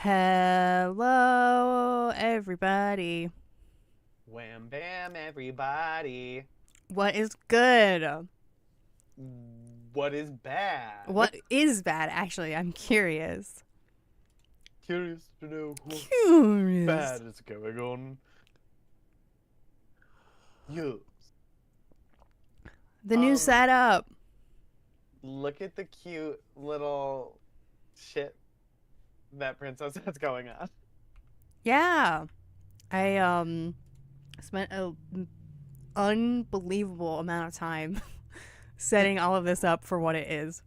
Hello, everybody. Wham bam, everybody. What is good? What is bad? What is bad, actually? I'm curious. Curious to know what Curious. bad is going on. Yes. The new setup. Look at the cute little shit that Princess has going on. Yeah. I spent an unbelievable amount of time setting all of this up for what it is.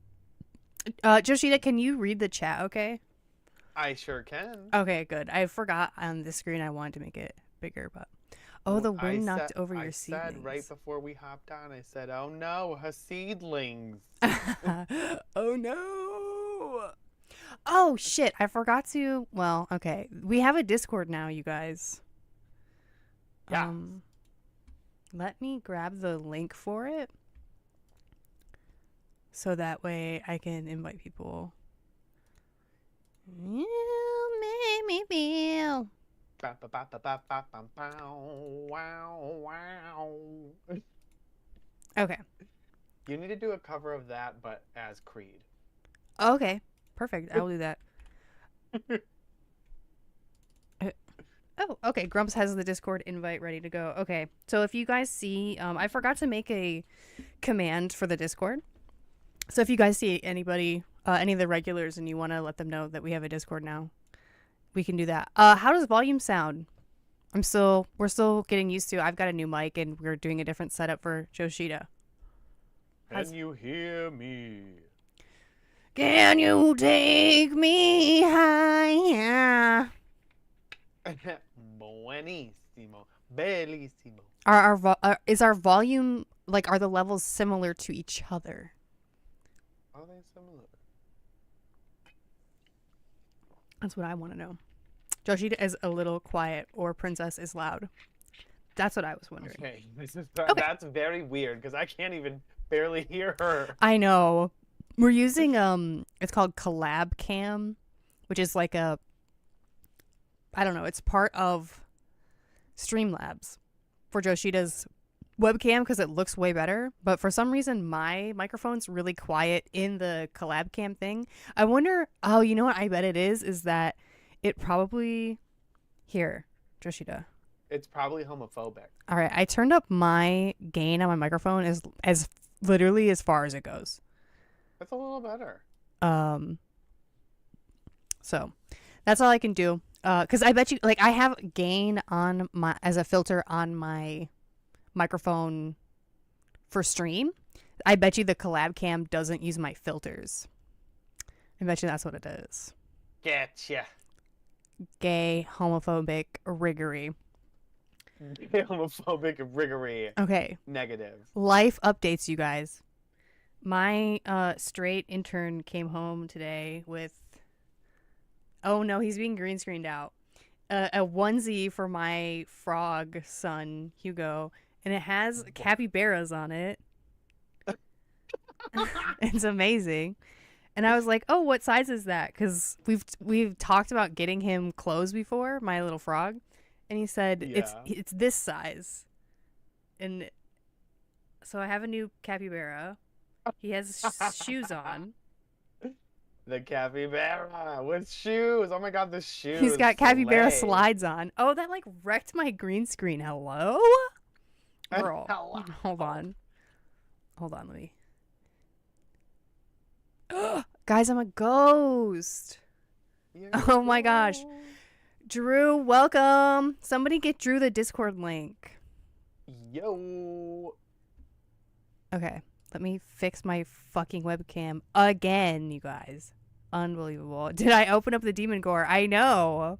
Joshita, can you read the chat, okay? I sure can. Okay, good. I forgot on the screen I wanted to make it bigger, but oh, the I wind knocked said over I your said right seedlings. before we hopped on, I said, "Oh no, her seedlings." Oh no. Oh shit, I forgot to. Well, okay. We have a Discord now, you guys. Yeah. Um let me grab the link for it so that way I can invite people. You make me feel. Wow, wow. Okay. You need to do a cover of that, but as Creed. Okay. Perfect. I will do that. Oh, okay. Grumps has the Discord invite ready to go. Okay. So if you guys see, I forgot to make a command for the Discord. So if you guys see anybody, any of the regulars, and you want to let them know that we have a Discord now, we can do that. How does volume sound? We're still getting used to. I've got a new mic, and we're doing a different setup for Joshita. Can you hear me? Can you take me higher? Buenísimo. Bellissimo. Is our volume like are the levels similar to each other? Are they similar? That's what I want to know. Joshita is a little quiet, or Princess is loud. That's what I was wondering. Okay, Okay. that's very weird because I can't even barely hear her. I know. We're using it's called Collab Cam, which is like a I don't know, it's part of Streamlabs for Joshita's webcam because it looks way better. But for some reason my microphone's really quiet in the Collab Cam thing. I wonder you know what I bet it is that it probably here, Joshita. It's probably homophobic. All right, I turned up my gain on my microphone as literally as far as it goes. That's a little better. Um So that's all I can do. Because I bet you, like, I have gain on my as a filter on my microphone for stream. I bet you the collab cam doesn't use my filters. I bet you that's what it is. Getcha. Gay, homophobic, riggery. Homophobic riggery. Okay. Negative. Life updates, you guys. My straight intern came home today with. Oh no, he's being green screened out. A onesie for my frog son, Hugo, and it has capybaras on it. It's amazing. And I was like, "Oh, what size is that?" Because we've talked about getting him clothes before, my little frog, and he said Yeah. it's this size. And so I have a new capybara. He has shoes on. The capybara with shoes. Oh my god, the shoes. He's got capybara slay. slides on. Oh, that like wrecked my green screen. Hello, girl. Hello. Hold on. Let me. Guys, I'm a ghost. Oh my gosh. Drew, welcome. Somebody get Drew the Discord link. Yo. Okay, let me fix my fucking webcam again, you guys. Unbelievable. Did I open up the demon gore? I know.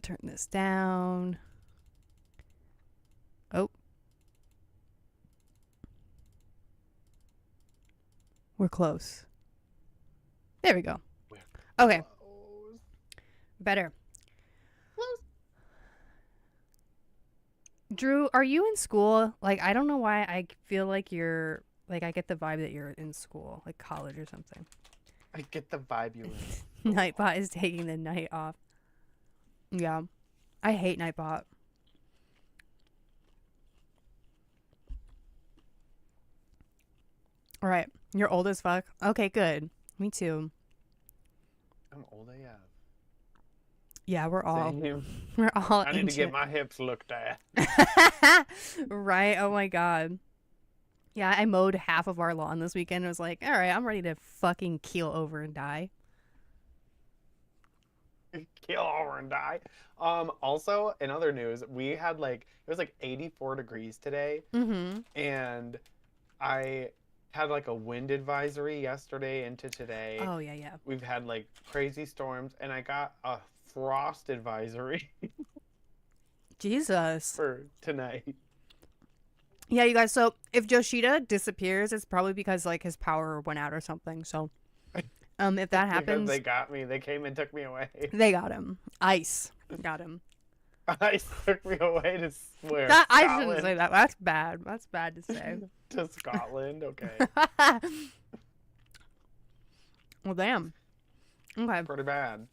Turn this down. Oh. We're close. There we go. Okay. Better. Drew, are you in school? Like, I don't know why I feel like you're like I get the vibe that you're in school, like college or something. I get the vibe you in. Nightbot is taking the night off. Yeah, I hate Nightbot. All right, you're old as fuck. Okay, good. Me too. I'm old AF. Yeah, we're all Same. we're all I need to get ancient. my hips looked at. Right? Oh my god. Yeah, I mowed half of our lawn this weekend. I was like, all right, I'm ready to fucking keel over and die. Kill over and die. Also, in other news, we had like it was like 84 degrees today, Mm-hmm. and I had like a wind advisory yesterday into today. Oh yeah, yeah. We've had like crazy storms, and I got a frost advisory Jesus. for tonight. Yeah, you guys. So if Yoshida disappears, it's probably because like his power went out or something. So, if that Because happens, they got me. They came and took me away. they got him. Ice got him. Ice took me away to where? That I Scotland. shouldn't say that. That's bad. That's bad to say. To Scotland. Okay. Well, damn. Okay. Pretty bad.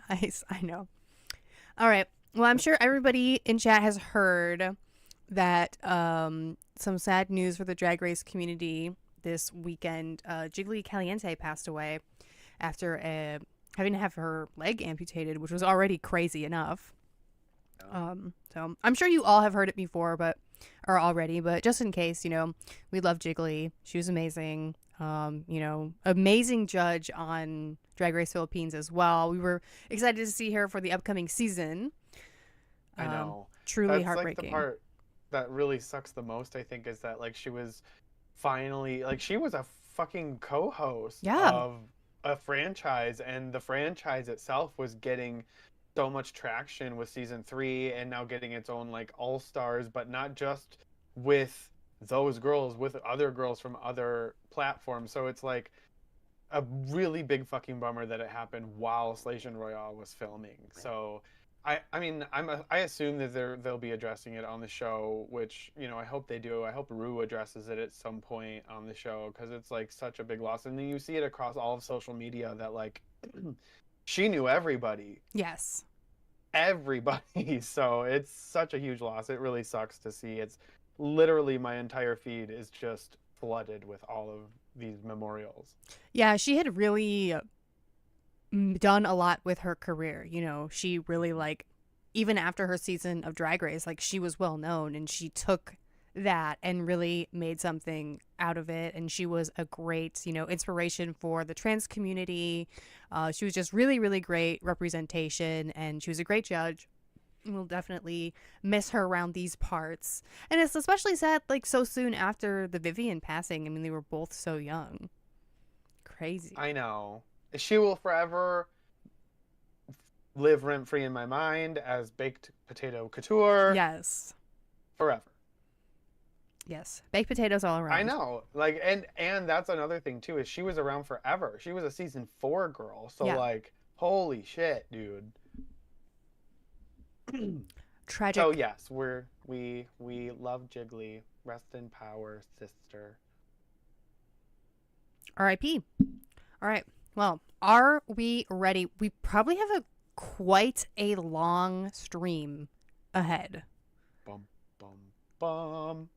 Ice. I know. All right. Well, I'm sure everybody in chat has heard that some sad news for the Drag Race community this weekend. Jiggly Caliente passed away after having to have her leg amputated, which was already crazy enough. So I'm sure you all have heard it before, but just in case, we love Jiggly. She was amazing. Amazing judge on Drag Race Philippines as well. We were excited to see her for the upcoming season. I know. Truly That's heartbreaking. like the part that really sucks the most, I think, is that like she was finally like she was a fucking co-host Yeah. of a franchise, and the franchise itself was getting so much traction with season 3 and now getting its own like all-stars, but not just with those girls, with other girls from other platforms. So it's like a really big fucking bummer that it happened while Slation Royale was filming. So I mean I assume that they'll be addressing it on the show, which I hope they do. I hope Rue addresses it at some point on the show, because it's like such a big loss, and then you see it across all of social media that like she knew everybody. Yes. Everybody. So it's such a huge loss. It really sucks to see. It's literally my entire feed is just flooded with all of these memorials. Yeah, she had really done a lot with her career. She really even after her season of Drag Race, she was well known, and she took that and really made something out of it. And she was a great, inspiration for the trans community. She was just really, really great representation, and she was a great judge. We'll definitely miss her around these parts. And it's especially sad, so soon after the Vivian passing. I mean, they were both so young. Crazy. I know. She will forever live rent-free in my mind as Baked Potato Couture. Yes. Forever. Yes. Baked potatoes all around. I know. And that's another thing too, is she was around forever. She was a season 4 girl. So Yeah. Holy shit, dude. Tragic. So yes, we love Jiggly. Rest in power, sister. R.I.P. All right. Well, are we ready? We probably have quite a long stream ahead. Bum bum bum.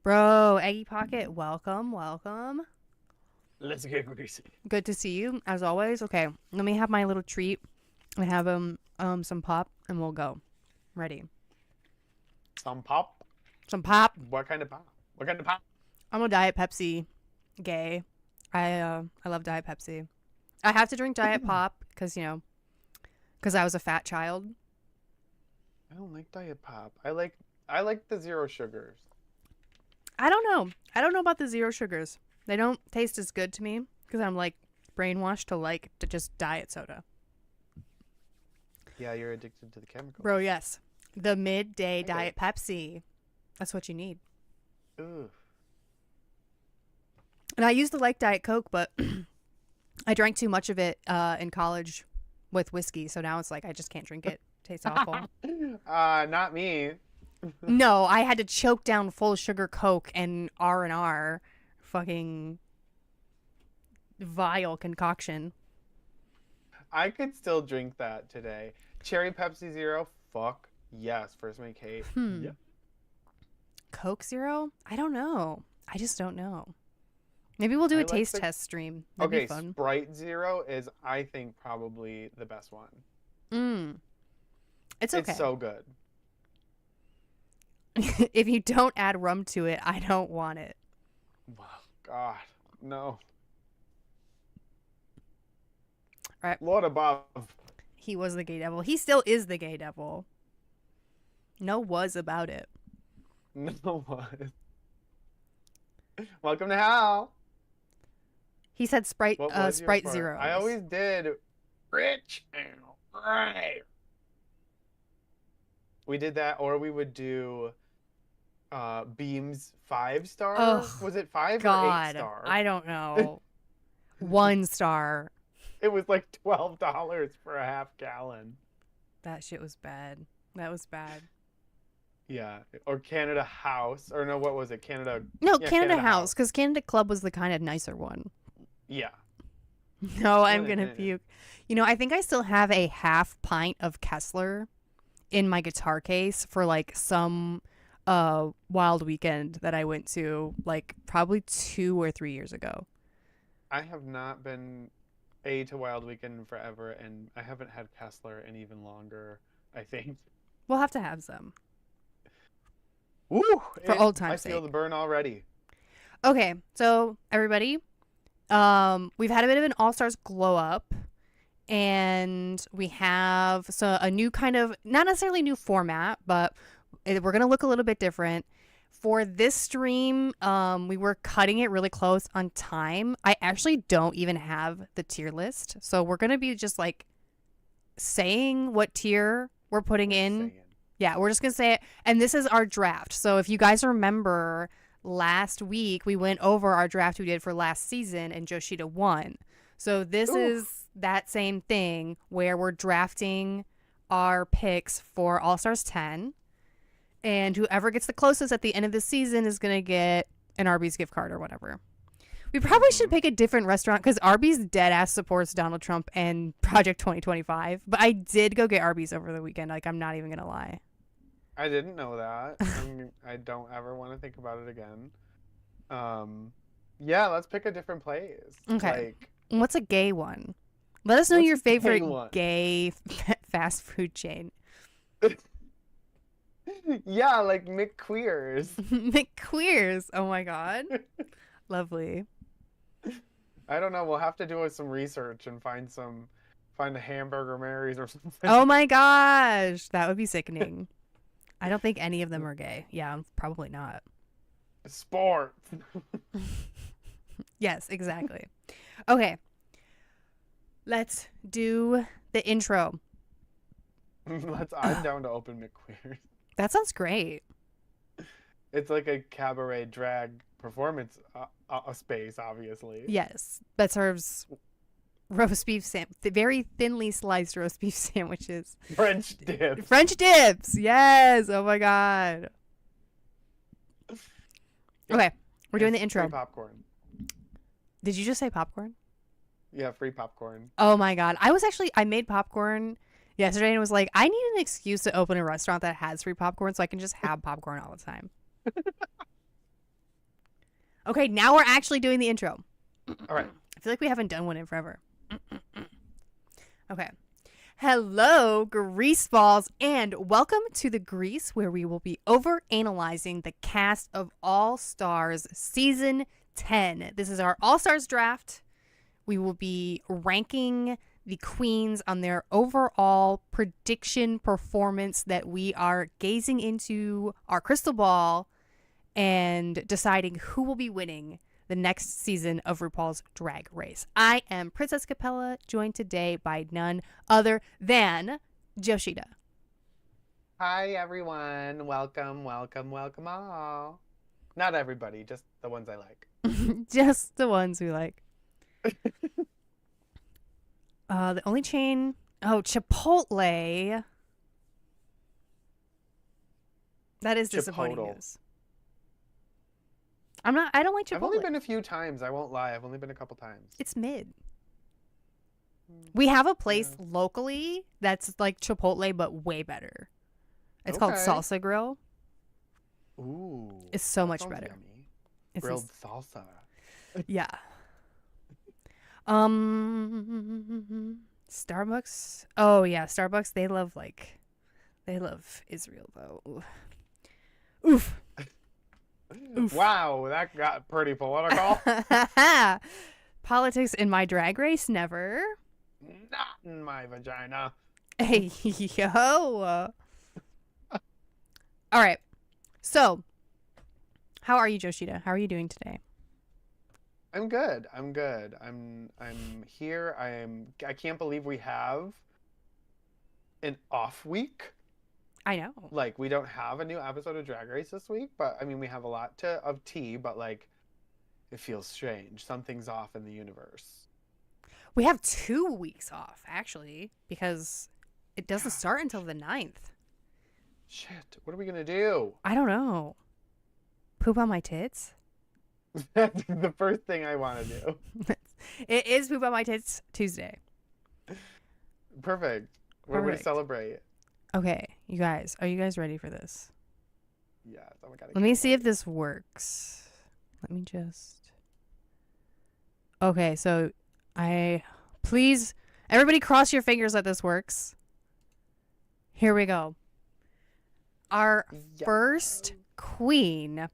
Bro, Eggy Pocket, welcome. Let's get greasy. Good to see you, as always. Okay, let me have my little treat. I have some pop, and we'll go. Ready. Some pop. Some pop. What kind of pop? What kind of pop? I'm a Diet Pepsi gay. I love Diet Pepsi. I have to drink Diet Pop because I was a fat child. I don't like Diet Pop. I like the zero sugars. I don't know. I don't know about the zero sugars. They don't taste as good to me because I'm brainwashed to just diet soda. Yeah, you're addicted to the chemicals. Bro, yes. The midday Okay. Diet Pepsi. That's what you need. Ooh. And I used to like Diet Coke, but I drank too much of it in college with whiskey. So now it's I just can't drink it Tastes awful. Not me. No, I had to choke down full sugar Coke and R&R fucking vile concoction. I could still drink that today. Cherry Pepsi Zero, fuck yes. First make hate. Yeah. Coke Zero? I don't know. I just don't know. Maybe we'll do I a like taste the- test stream. That'd be Okay, fun. Sprite Zero is, I think, probably the best one. It's okay. It's so good. If you don't add rum to it, I don't want it. Oh, God, no. Right. Lord above. He was the gay devil. He still is the gay devil. No was about it. No one. Welcome to hell. He said Sprite What was your Sprite part? Zero. I always did rich and right. We did that, or we would do Beam's 5-star. Ugh, Was it 5 or God, 8-star? I don't know. 1 star. It was like $12 for a half gallon. That shit was bad. That was bad. Yeah, or Canada House, or no, what was it? Canada. No, Yeah, Canada Canada House, House. because Canada Club was the kind of nicer one. Yeah. No, I'm Yeah, gonna yeah. puke. You know, I think I still have a half pint of Kessler in my guitar case for like some wild weekend that I went to, like probably 2 or 3 years ago. I have not been to Wild Weekend in forever, and I haven't had Kessler in even longer, I think. We'll have to have some. Woo! For old time's I feel sake. the burn already. Okay, so everybody, we've had a bit of an All Stars glow up, and we have a new kind of, not necessarily new format, but we're gonna look a little bit different. For this stream, we were cutting it really close on time. I actually don't even have the tier list, so we're gonna be just like saying what tier we're putting in. Saying. Yeah, we're just going to say it. And this is our draft. So if you guys remember last week, we went over our draft we did for last season and Joshida won. So this is that same thing where we're drafting our picks for All Stars 10. And whoever gets the closest at the end of the season is going to get an Arby's gift card or whatever. We probably should pick a different restaurant because Arby's dead ass supports Donald Trump and Project 2025. But I did go get Arby's over the weekend. Like, I'm not even going to lie. I didn't know that. I don't ever want to think about it again. Yeah, let's pick a different place. Okay. What's a gay one? Let us know your What's a gay favorite one? gay fast food chain. Yeah, like McQueers. McQueers. Oh my god. Lovely. I don't know. We'll have to do some research and find a Hamburger Mary's or something. Oh my gosh. That would be sickening. I don't think any of them are gay. Yeah, probably not. Sports. Yes, exactly. Okay. Let's do the intro. I'm down to open McQueers. That sounds great. It's like a cabaret drag performance space, obviously. Yes. That serves roast beef very thinly sliced roast beef sandwiches. French dip. French dips. Yes. Oh my god. Okay, we're doing the intro. Free popcorn. Did you just say popcorn? Yeah, free popcorn. Oh my god. I made popcorn yesterday and was like, I need an excuse to open a restaurant that has free popcorn so I can just have popcorn all the time. Okay, now we're actually doing the intro. All right. I feel like we haven't done one in forever. Okay. Hello, Greaseballs, and welcome to the Grease, where we will be over-analyzing the cast of All Stars Season 10. This is our All Stars draft. We will be ranking the queens on their overall prediction performance that we are gazing into our crystal ball and deciding who will be winning the next season of RuPaul's Drag Race. I am Princess Capella, joined today by none other than Joshida. Hi, everyone. Welcome, welcome, welcome all. Not everybody, just the ones I like. Just the ones we like. The only chain... Oh, Chipotle. That is disappointing Chipotle. news. I don't like I've only Chipotle. been a few times. I won't lie. I've only been a couple times. It's mid. We have a place Yeah. locally that's like Chipotle but way better. It's called Okay. Salsa Grill. Ooh. It's so that much sounds better. Yummy. It's Grilled salsa. yeah. Starbucks. Oh yeah, Starbucks. They love Israel though. Oof. Oof. Wow, that got pretty political. Politics in my drag race, never. Not in my vagina. Hey yo. All right. So, how are you, Joshita? How are you doing today? I'm good. I'm good. I'm here. I can't believe we have an off week. I know. Like we don't have a new episode of Drag Race this week, but I mean we have a lot of tea, but like it feels strange. Something's off in the universe. We have 2 weeks off actually because it doesn't start until the 9th. Shit, what are we gonna do? I don't know. Poop on my tits? That's the first thing I want to do. It is Poop on my tits Tuesday. Perfect. What are we to Perfect. celebrate? Okay, you guys, are you guys ready for this? Yes. Oh my god. I Let me can't see if wait. this works. Let me just. Okay, so please, everybody cross your fingers that this works. Here we go. Our Yeah. first queen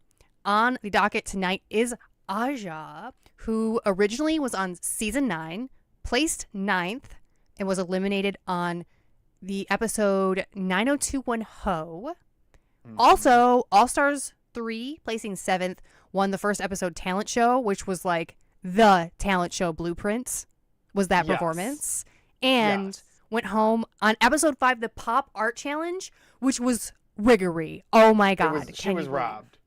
on the docket tonight is Aja, who originally was on season 9, placed 9th, and was eliminated on the episode 9021 Ho. Mhm. Also, All Stars 3, placing 7th, won the first episode talent show, which was like the talent show blueprints, was that Yes. performance. And Yes. went home on episode 5, the Pop Art Challenge, which was riggery. Oh my God. She Can was you believe? robbed.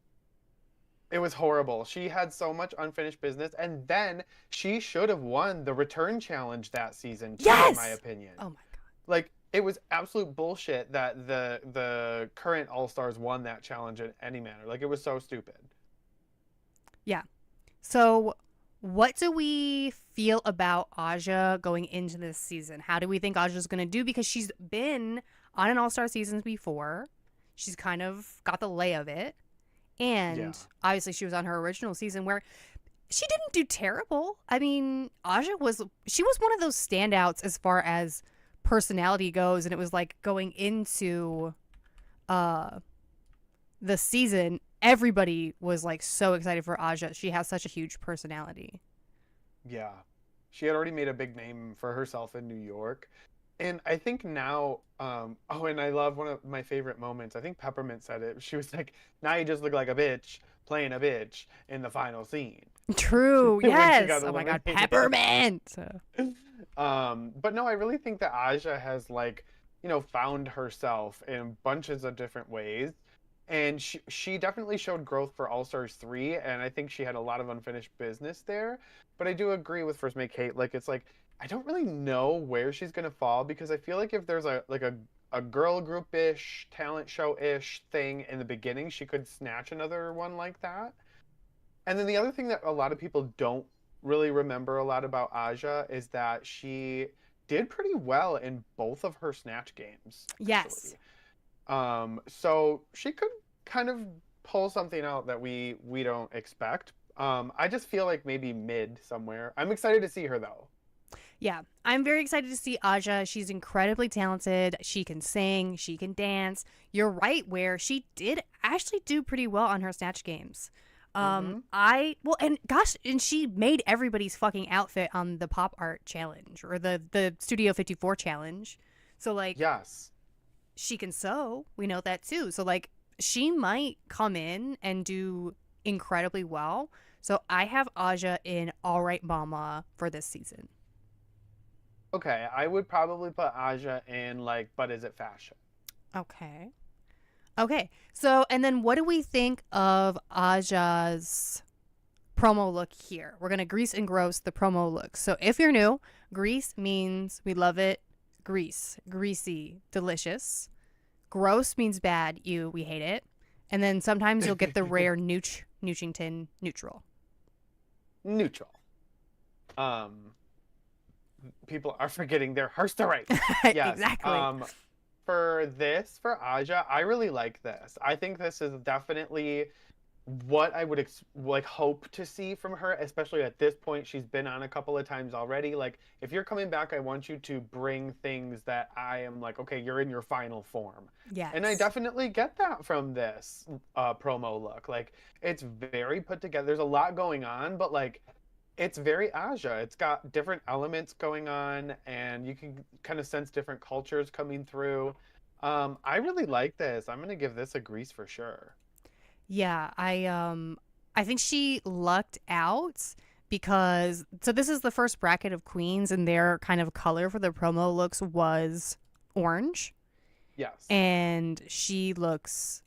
It was horrible. She had so much unfinished business, and then she should have won the return challenge that season, too, Yes! in my opinion. Oh my God. Like, it was absolute bullshit that the current All Stars won that challenge in any manner. Like, it was so stupid. So, what do we feel about Aja going into this season? How do we think Aja's going to do? Because she's been on an All Star seasons before. She's kind of got the lay of it. And Yeah. obviously, she was on her original season where she didn't do terrible. I mean, Aja was one of those standouts as far as personality goes. And it was like going into the season, everybody was like so excited for Aja. She has such a huge personality. Yeah. She had already made a big name for herself in New York. And I think now, and I love one of my favorite moments. I think Peppermint said it. She was like, now you just look like a bitch playing a bitch in the final scene. True. When she Yes. got Oh my God. eliminated. Peppermint. But no, I really think that Aja has found herself in bunches of different ways. And she definitely showed growth for All Stars 3, and I think she had a lot of unfinished business there. But I do agree with First Mate Kate. Like, it's like, I don't really know where she's going to fall, because I feel like if there's a girl group-ish, talent show-ish thing in the beginning, she could snatch another one like that. And then the other thing that a lot of people don't really remember a lot about Aja is that she did pretty well in both of her snatch games. Yes. Actually. So she could kind of pull something out that we don't expect. I just feel like maybe mid somewhere. I'm excited to see her though. Yeah. I'm very excited to see Aja. She's incredibly talented. She can sing. She can dance. You're right, where she did actually do pretty well on her snatch games. And she made everybody's fucking outfit on the Pop Art Challenge or the Studio 54 Challenge. So like, Yes. she can sew. We know that too. So like, she might come in and do incredibly well. So I have Aja in All Right Mama for this season. Okay, I would probably put Aja in like, but is it fashion? Okay. So, and then what do we think of Aja's promo look here? We're going to grease and gross the promo look. So if you're new, grease means we love it. Grease, greasy, delicious. Gross means bad, we hate it. And then sometimes you'll get the rare Noochington neutral. Neutral. People are forgetting their Hearthstone. Yes. Exactly. For Aja, I really like this. I think this is definitely what I would like hope to see from her, especially at this point. She's been on a couple of times already. Like, if you're coming back, I want you to bring things that I am like, okay, you're in your final form. Yes. And I definitely get that from this promo look. Like, it's very put together. There's a lot going on, but like, it's very Aja. It's got different elements going on, and you can kind of sense different cultures coming through. I really like this. I'm gonna give this a Grease for sure. Yeah, I think she lucked out because so this is the first bracket of queens and their kind of color for the promo looks was orange Yes. and she looks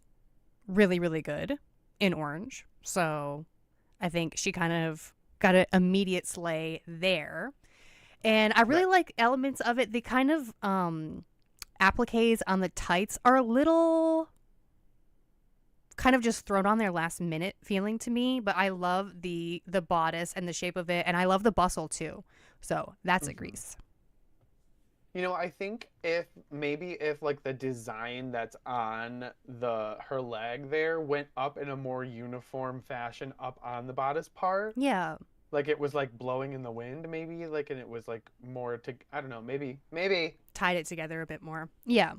really really good in orange. So I think she kind of got an immediate slay there. And I really Right. like elements of it. The kind of appliques on the tights are a little kind of just thrown on there last minute feeling to me, but I love the bodice and the shape of it, and I love the bustle too. So that's a Mhm. Grease. You know, I think if like the design that's on her leg there went up in a more uniform fashion up on the bodice part, Yeah, like it was like blowing in the wind maybe, like, and it was like more to, I don't know, maybe. tied it together a bit more. Yeah.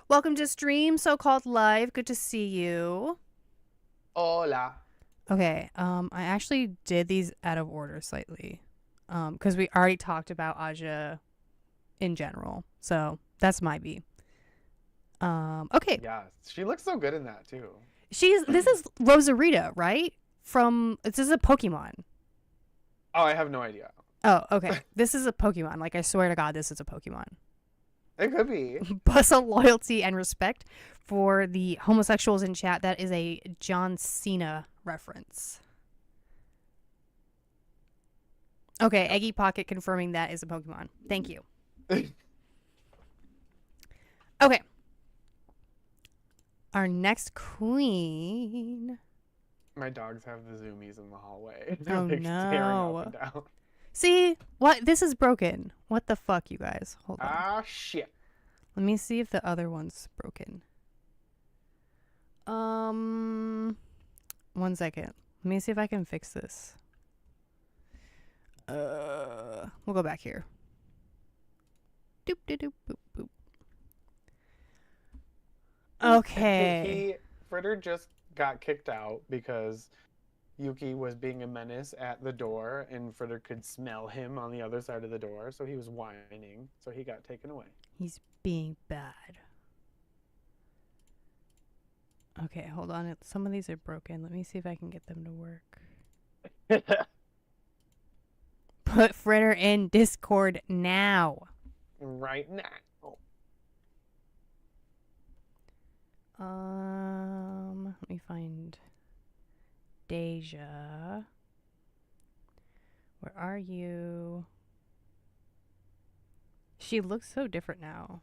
Welcome to Stream So Called Live. Good to see you. Hola. Okay, I actually did these out of order slightly, because we already talked about Aja in general. So that's my B. Okay, Yes, she looks so good in that too. this is Rosarita, right? This is a Pokemon. Oh, I have no idea. Oh, okay. This is a Pokemon. Like, I swear to God, this is a Pokemon. It could be. Bustle, loyalty, and respect for the homosexuals in chat. That is a John Cena reference. Okay, Eggy Pocket confirming that is a Pokemon. Thank you. Okay. Our next queen. My dogs have the zoomies in the hallway. They're Oh, like staring no. up and down. See? What? This is broken. What the fuck, you guys? Hold on. Ah, shit. Let me see if the other one's broken. 1 second. Let me see if I can fix this. We'll go back here. Doop doop doop boop boop. Okay. Fritter just got kicked out because Yuki was being a menace at the door, and Fritter could smell him on the other side of the door, so he was whining, so he got taken away. He's being bad. Okay, hold on. Some of these are broken. Let me see if I can get them to work. Put Fritter in Discord now. Right now. Let me find Deja. Where are you? She looks so different now.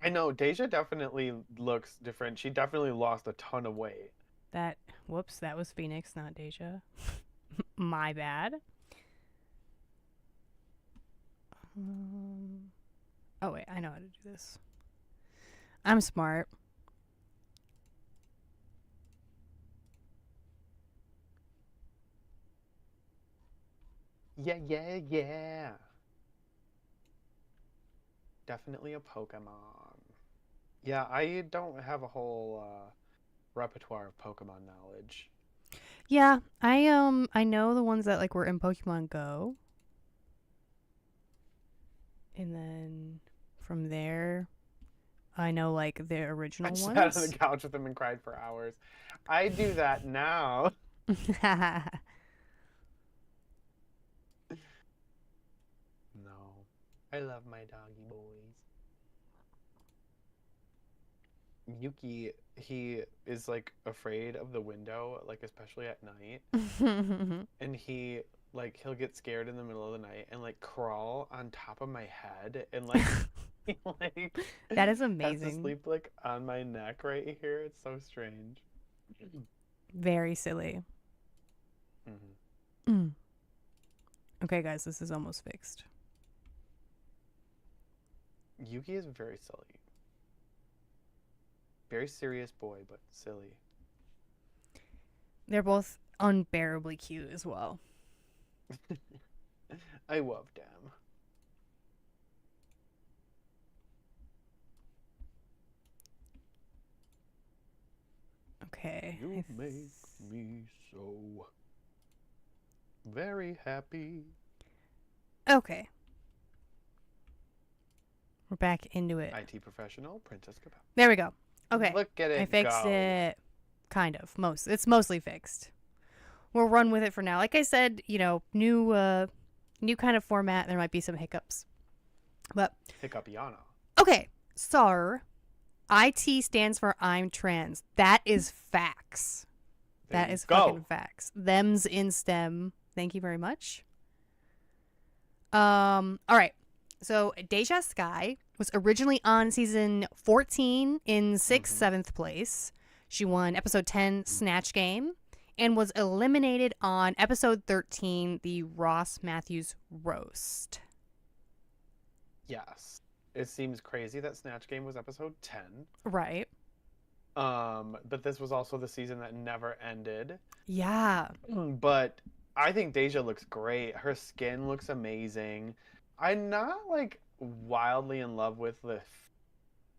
I know, Deja definitely looks different. She definitely lost a ton of weight. Whoops, that was Phoenix, not Deja. My bad. Oh, wait, I know how to do this. I'm smart. Yeah. Definitely a Pokemon. Yeah, I don't have a whole repertoire of Pokemon knowledge. Yeah, I know the ones that like were in Pokemon Go. And then from there I know like the original I ones. sat on the couch with them and cried for hours. I do that now. No. I love my doggy boys. Yuki, he is like afraid of the window, like especially at night. And he'll get scared in the middle of the night and like crawl on top of my head and like like That is has to amazing. sleep like on my neck right here. It's so strange. Very silly. Mhm. Mm. Okay, guys, this is almost fixed. Yuki is very silly. Very serious boy, but silly. They're both unbearably cute as well. I love them. Okay. You make me so very happy. Okay. We're back into it. IT professional, Princess Cabell. There we go. Okay. Look at it I fixed go. it. Kind of. It's mostly fixed. We'll run with it for now. Like I said, new kind of format. There might be some hiccups. But Hiccupiana. okay. SAR. IT stands for I'm trans. That is facts. There That you is go. fucking facts. Them's in STEM. Thank you very much. All right. So Deja Sky was originally on season 14 in 6th, 7th place. She won episode 10, Snatch Game, and was eliminated on episode 13, the Ross Matthews Roast. Yes. It seems crazy that Snatch Game was episode 10. Right. But this was also the season that never ended. Yeah. But I think Deja looks great. Her skin looks amazing. I'm not like wildly in love with the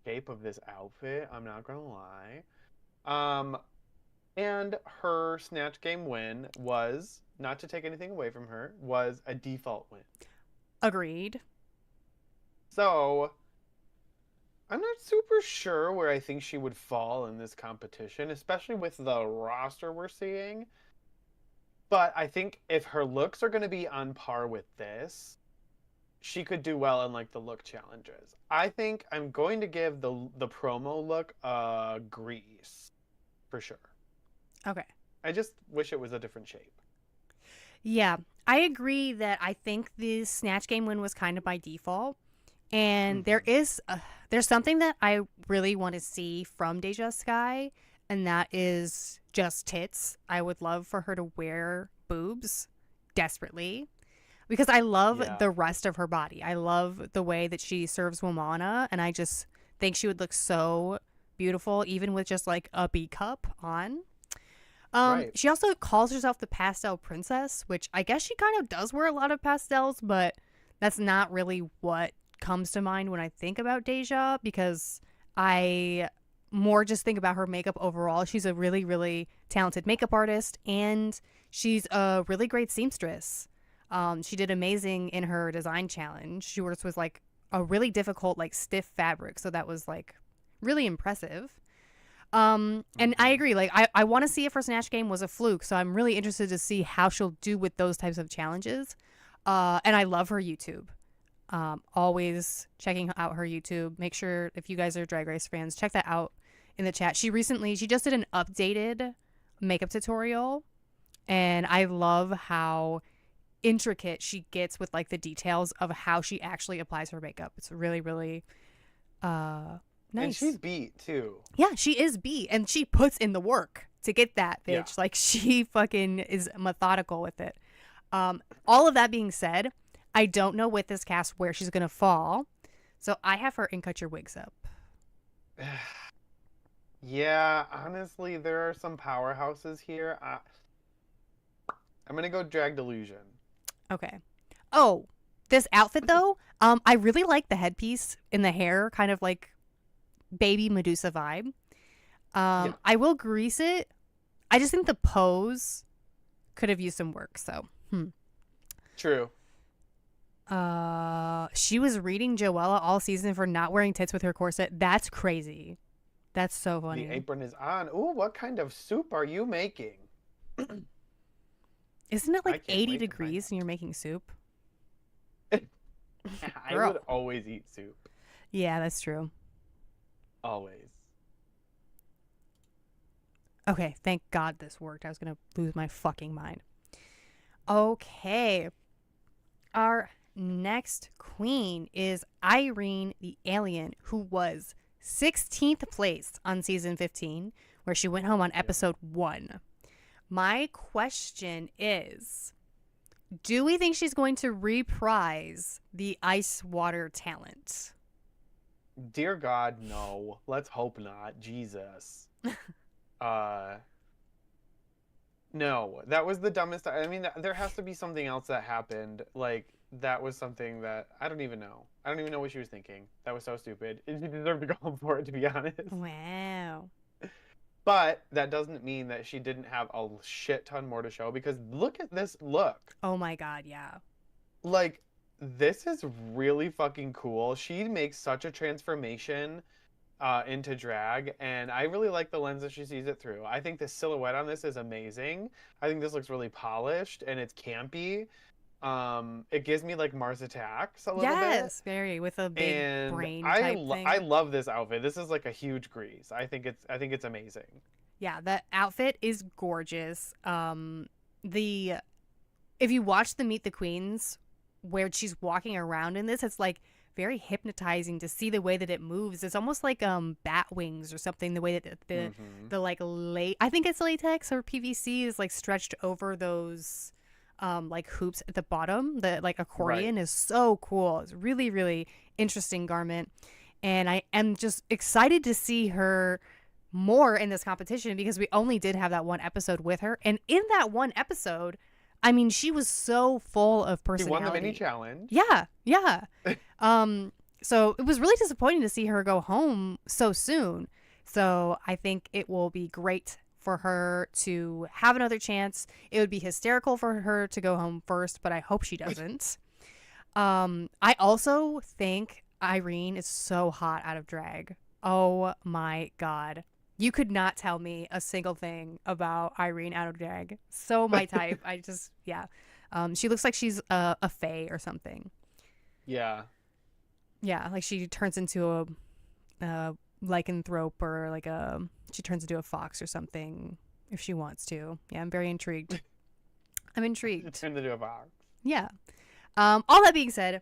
shape of this outfit. I'm not gonna lie. And her Snatch Game win was, not to take anything away from her, was a default win. Agreed. So I'm not super sure where I think she would fall in this competition, especially with the roster we're seeing. But I think if her looks are going to be on par with this, she could do well in like the look challenges. I think I'm going to give the promo look Grease for sure. Okay. I just wish it was a different shape. Yeah. I agree that I think the Snatch Game win was kind of by default. And there's something that I really want to see from Deja Sky, and that is just tits. I would love for her to wear boobs desperately because I love the rest of her body. I love the way that she serves Womana, and I just think she would look so beautiful even with just like a B cup on. Right. She also calls herself the Pastel Princess, which I guess she kind of does wear a lot of pastels, but that's not really what comes to mind when I think about Deja, because I more just think about her makeup overall. She's a really, really talented makeup artist, and she's a really great seamstress. She did amazing in her design challenge. She works with like a really difficult, like stiff fabric, so that was like really impressive. And I agree. Like, I want to see if her Snatch Game was a fluke, so I'm really interested to see how she'll do with those types of challenges. And I love her YouTube. Always checking out her YouTube. Make sure if you guys are Drag Race fans, check that out in the chat. She just did an updated makeup tutorial, and I love how intricate she gets with like the details of how she actually applies her makeup. It's really, really nice. And she's beat too. Yeah, she is beat, and she puts in the work to get that bitch. Yeah. Like, she fucking is methodical with it. All of that being said, I don't know with this cast where she's gonna fall, so I have her in Cut Your Wigs Up. Yeah, honestly, there are some powerhouses here. I'm gonna go Drag Delusion. Okay. Oh, this outfit though, I really like the headpiece in the hair, kind of like baby Medusa vibe. Yeah. I will grease it. I just think the pose could have used some work. So, True. She was reading Joella all season for not wearing tits with her corset. That's crazy. That's so funny. The apron is on. Ooh, what kind of soup are you making? Isn't it I like can't 80 wait to find degrees out. and you're making soup? I Girl. would always eat soup. Yeah, that's true. Always. Okay, thank God this worked. I was going to lose my fucking mind. Okay. Our next queen is Irene the Alien, who was 16th place on season 15, where she went home on episode 1. My question is, do we think she's going to reprise the ice water talent? Dear God, no. Let's hope not. Jesus. No, that was the dumbest. I mean, there has to be something else that happened. Like, that was something that I don't even know. I don't even know what she was thinking. That was so stupid. She deserved to go home for it, to be honest. Wow. But that doesn't mean that she didn't have a shit ton more to show, because look at this look. Oh my God, yeah. Like, this is really fucking cool. She makes such a transformation into drag, and I really like the lens that she sees it through. I think the silhouette on this is amazing. I think this looks really polished and it's campy. It gives me like Mars Attacks a little bit. Yes, very, with a big And brain type thing. I love this outfit. This is like a huge grease. I think it's amazing. Yeah, that outfit is gorgeous. The if you watch the Meet the Queens where she's walking around in this, it's like very hypnotizing to see the way that it moves. It's almost like bat wings or something, the way that the like I think it's latex or PVC is like stretched over those like hoops at the bottom. The like accordion is so cool. It's really, really interesting garment. And I am just excited to see her more in this competition, because we only did have that one episode with her. And in that one episode, I mean, she was so full of personality. She won the mini challenge. Yeah, yeah. So it was really disappointing to see her go home so soon. So I think it will be great for her to have another chance. It would be hysterical for her to go home first, but I hope she doesn't. I also think Irene is so hot out of drag. Oh my God. You could not tell me a single thing about Irene out of drag. So my type. I just, yeah. She looks like she's a fae or something. Yeah. Yeah, like she turns into a lycanthrope, or like she turns into a fox or something if she wants to. Yeah, I'm very intrigued. I'm intrigued. Turned into a fox. Yeah. All that being said,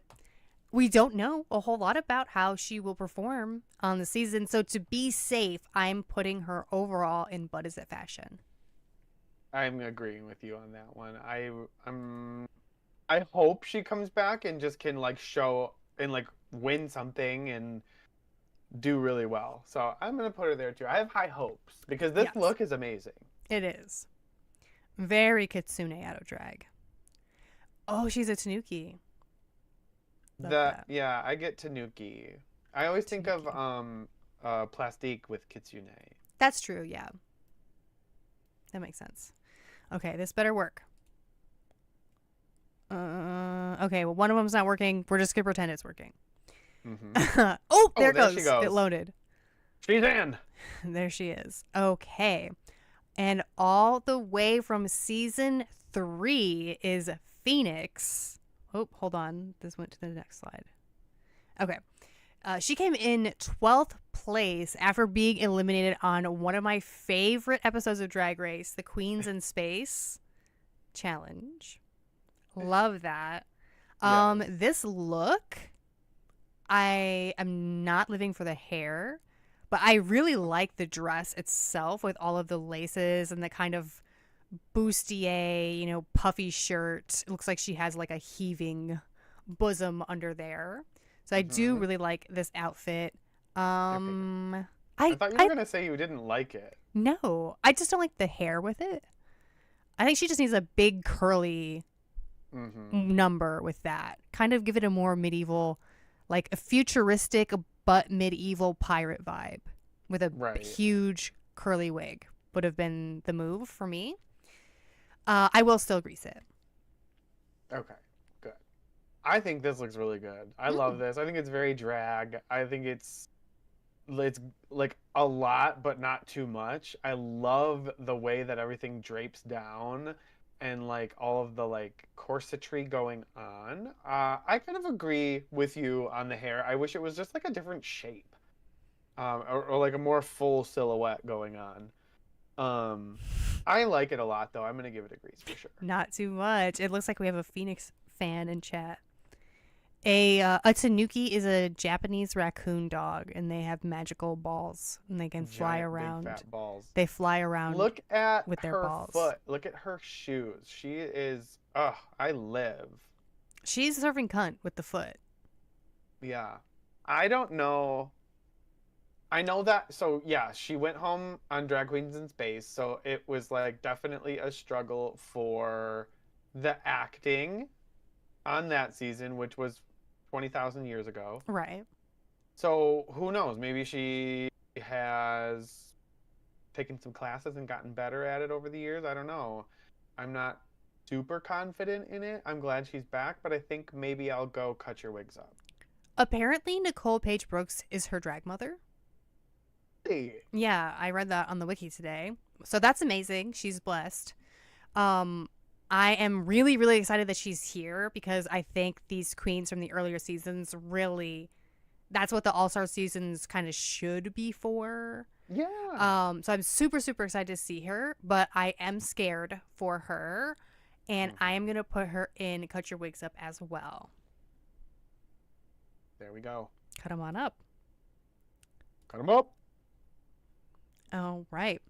we don't know a whole lot about how she will perform on the season. So to be safe, I'm putting her overall in But Is It Fashion. I'm agreeing with you on that one. I hope she comes back and just can like show and like win something and do really well. So I'm gonna put her there too. I have high hopes because this look is amazing. It is. Very Kitsune out of drag. Oh, she's a Tanuki. Yeah, I get Tanuki. I always think of Plastique with Kitsune. That's true, yeah. That makes sense. Okay, this better work. Okay, well, one of them's not working. We're just gonna pretend it's working. Mm-hmm. Oh, there there goes. she goes. It loaded. She's in. There she is. Okay. And all the way from season 3 is Phoenix. Oh, hold on. This went to the next slide. Okay. She came in 12th place after being eliminated on one of my favorite episodes of Drag Race, the Queens in Space challenge. Love that. Yes. This look, I am not living for the hair, but I really like the dress itself with all of the laces and the kind of bustier, puffy shirt. It looks like she has like a heaving bosom under there. So I do really like this outfit. I thought you were gonna say you didn't like it. No, I just don't like the hair with it. I think she just needs a big curly number with that. Kind of give it a more medieval, like a futuristic but medieval pirate vibe with a huge curly wig would have been the move for me. I will still grease it. Okay, good. I think this looks really good. I love this. I think it's very drag. I think it's like a lot, but not too much. I love the way that everything drapes down and like all of the like corsetry going on. I kind of agree with you on the hair. I wish it was just like a different shape, or like a more full silhouette going on. I like it a lot though. I'm gonna give it a grease for sure. Not too much. It looks like we have a Phoenix fan in chat. A tanuki is a Japanese raccoon dog, and they have magical balls, and they can fly Giant, big, around. fat balls. They fly around Look at with their her balls. foot. Look at her shoes. She is. Ugh, I live. She's serving cunt with the foot. Yeah. I don't know. I know that. So, yeah, she went home on Drag Queens in Space. So it was like definitely a struggle for the acting on that season, which was 20,000 years ago. Right. So who knows? Maybe she has taken some classes and gotten better at it over the years. I don't know. I'm not super confident in it. I'm glad she's back, but I think maybe I'll go cut your wigs up. Apparently, Nicole Page Brooks is her drag mother. Hey. Yeah, I read that on the wiki today. So that's amazing. She's blessed. I am really, really excited that she's here because I think these queens from the earlier seasons really, that's what the All Star seasons kind of should be for. Yeah. So I'm super, super excited to see her, but I am scared for her, and I am gonna put her in Cut Your Wigs Up as well. There we go. Cut them on up. Cut them up. All right.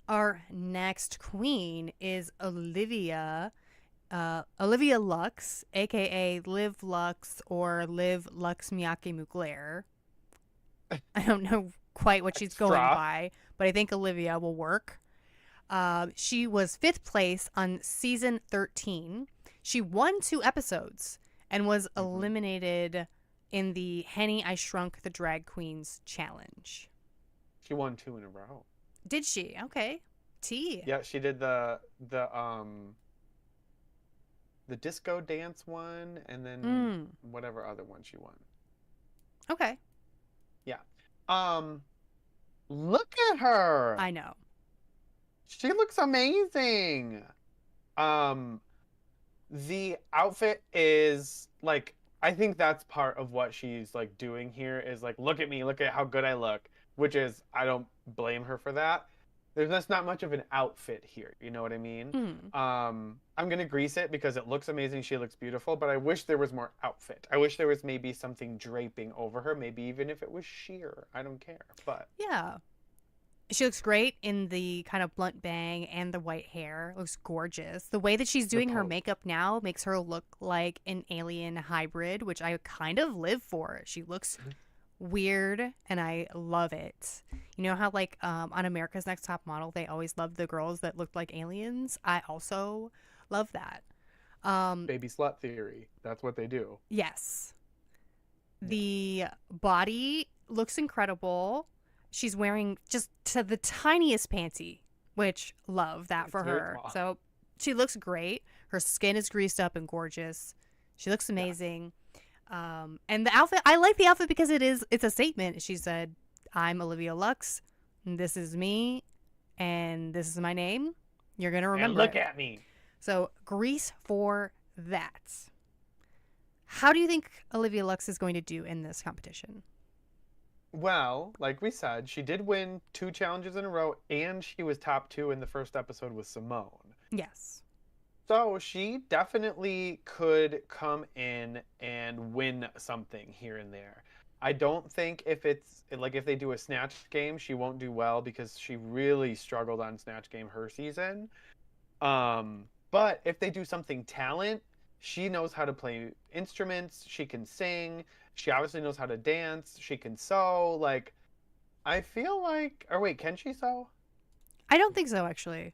Our next queen is Olivia Lux, aka Liv Lux or Liv Lux Miyake Mugler. I don't know quite what she's going by, but I think Olivia will work. She was 5th place on season 13. She won 2 episodes and was eliminated in the Henny I Shrunk the Drag Queens challenge. She won 2 in a row. Did she? Okay. T. Yeah, she did the disco dance one and then whatever other one she won. Okay. Yeah. Look at her. I know. She looks amazing. The outfit is like, I think that's part of what she's like doing here is like, look at me, look at how good I look, which is, I don't blame her for that. There's just not much of an outfit here. You know what I mean? I'm going to grease it because it looks amazing. She looks beautiful, but I wish there was more outfit. I wish there was maybe something draping over her, maybe even if it was sheer. I don't care, but. Yeah. She looks great in the kind of blunt bang and the white hair. Looks gorgeous. The way that she's doing her makeup now makes her look like an alien hybrid, which I kind of live for. She looks weird and I love it. You know how like on America's Next Top Model they always loved the girls that looked like aliens? I also love that. Baby slut theory. That's what they do. Yes. The body looks incredible. She's wearing just to the tiniest panty, which love that for her. So she looks great. Her skin is greased up and gorgeous. She looks amazing. And the outfit, I like the outfit because it's a statement. She said, I'm Olivia Lux, and this is me, and this is my name. You're going to remember and look at me. So grease for that. How do you think Olivia Lux is going to do in this competition? Well, like we said, she did win 2 challenges in a row, and she was top 2 in the first episode with Simone. Yes. So she definitely could come in and win something here and there. I don't think if it's like if they do a Snatch Game, she won't do well because she really struggled on Snatch Game her season. But if they do something talent, she knows how to play instruments. She can sing. She obviously knows how to dance. She can sew. Like, I feel like. Or wait, can she sew? I don't think so, actually.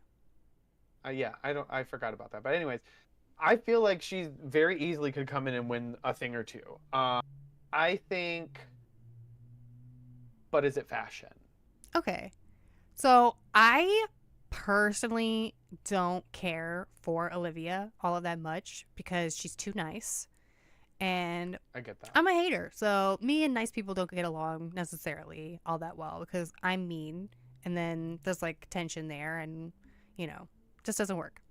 Yeah, I forgot about that. But anyways, I feel like she very easily could come in and win a thing or two. I think. But is it fashion? Okay. So I personally don't care for Olivia all of that much because she's too nice. And I get that. I'm a hater. So me and nice people don't get along necessarily all that well because I'm mean. And then there's like tension there and, you know, just doesn't work.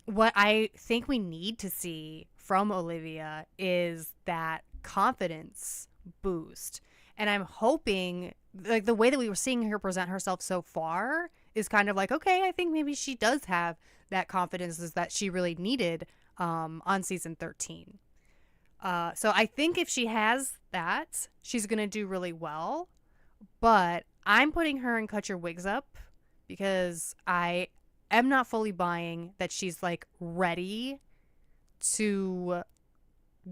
What I think we need to see from Olivia is that confidence boost. And I'm hoping, like, the way that we were seeing her present herself so far is kind of like, okay, I think maybe she does have that confidence is that she really needed on season 13. So I think if she has that, she's gonna do really well. But I'm putting her in Cut Your Wigs Up because I am not fully buying that she's like ready to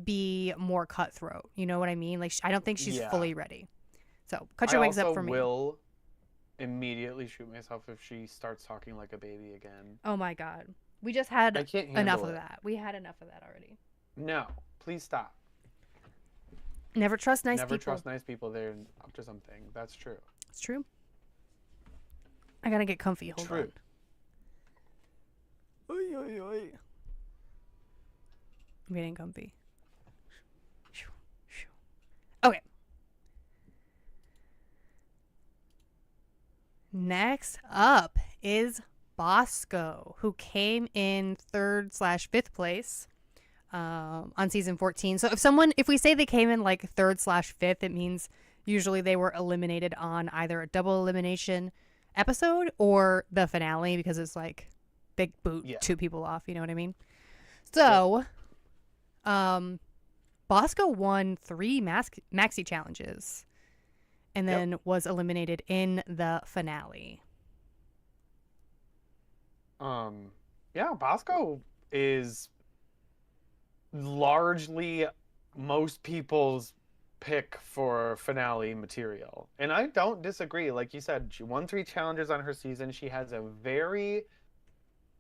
be more cutthroat. You know what I mean? Like I don't think she's Yeah. fully ready. So Cut I Your Wigs Up also for me. will immediately shoot myself if she starts talking like a baby again. Oh my god, we just I had can't enough handle of it. that. We had enough of that already. No, please stop. Never trust nice Never people. trust nice people. They're up to something. That's true. It's true. I gotta get comfy. Hold True. on. Oy, oy, oy. I'm getting comfy. Okay. Next up is Bosco, who came in 3rd/5th place on season 14. So if we say they came in like 3rd/5th, it means usually they were eliminated on either a double elimination episode or the finale because it's like big boot Yeah. 2 people off. You know what I mean? So, Bosco won 3 maxi challenges and then was eliminated in the finale. Yeah, Bosco is largely most people's pick for finale material. And I don't disagree. Like you said, she won 3 challenges on her season. She has a very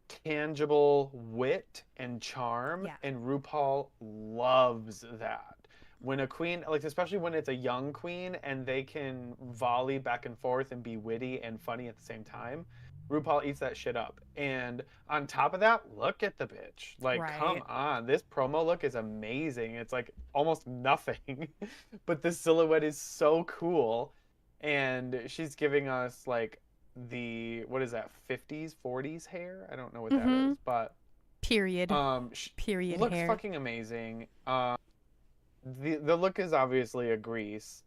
tangible wit and charm, Yeah. and RuPaul loves that. When a queen, like especially when it's a young queen and they can volley back and forth and be witty and funny at the same time, RuPaul eats that shit up. And on top of that, look at the bitch. Like, come Right. on. This promo look is amazing. It's like almost nothing, but the silhouette is so cool. And she's giving us like what is that, 50s, 40s hair? I don't know what that Mhm. is, but Period. um Period looks hair. fucking amazing. The look is obviously a grease.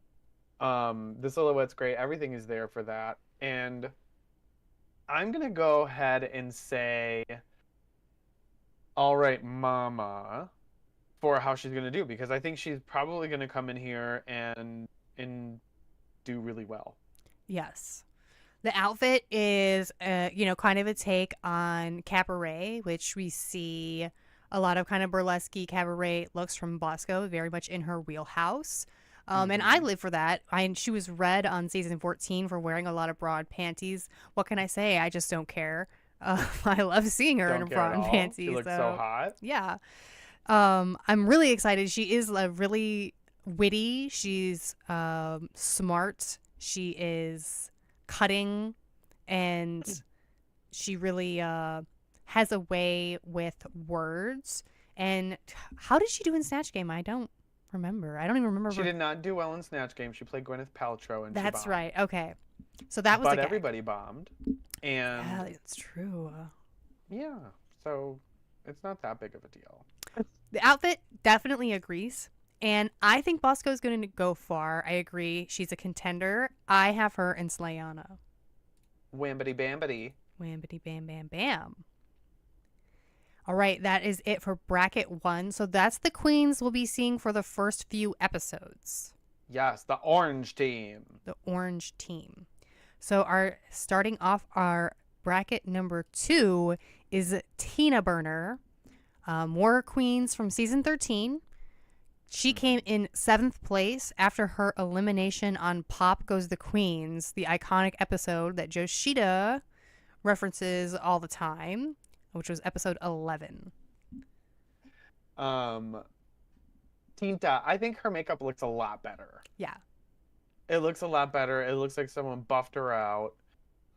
The silhouette's great. Everything is there for that. And I'm gonna go ahead and say, all right, mama, for how she's gonna do, because I think she's probably gonna come in here and do really well. Yes. The outfit is, kind of a take on cabaret, which we see a lot of kind of burlesque cabaret looks from Bosco, very much in her wheelhouse. And I Mhm. live for that. She was red on season 14 for wearing a lot of broad panties. What can I say? I just don't care. I love seeing her Don't in care at broad all. She panties. looks so So hot. yeah, I'm really excited. She is really witty. She's smart. She is cutting, and she really has a way with words. And how did she do in Snatch Game? I don't remember. I don't even remember. She did not do well in Snatch Game. She played Gwyneth Paltrow and she That's bombed. right. Okay, so that was But a gag. everybody bombed. And Yeah, it's true. yeah, so it's not that big of a deal. The outfit definitely agrees. And I think Bosco's going to go far. I agree. She's a contender. I have her in Slayana. Whambity bambity. Whambity bam bam bam. All right, that is it for bracket 1. So that's the queens we'll be seeing for the first few episodes. Yes, the orange team. The orange team. So starting off our bracket number 2 is Tina Burner. More queens from season 13. She came in 7th place after her elimination on Pop Goes the Queens, the iconic episode that Yoshida references all the time, which was episode 11. Tinta, I think her makeup looks a lot better. Yeah. It looks a lot better. It looks like someone buffed her out.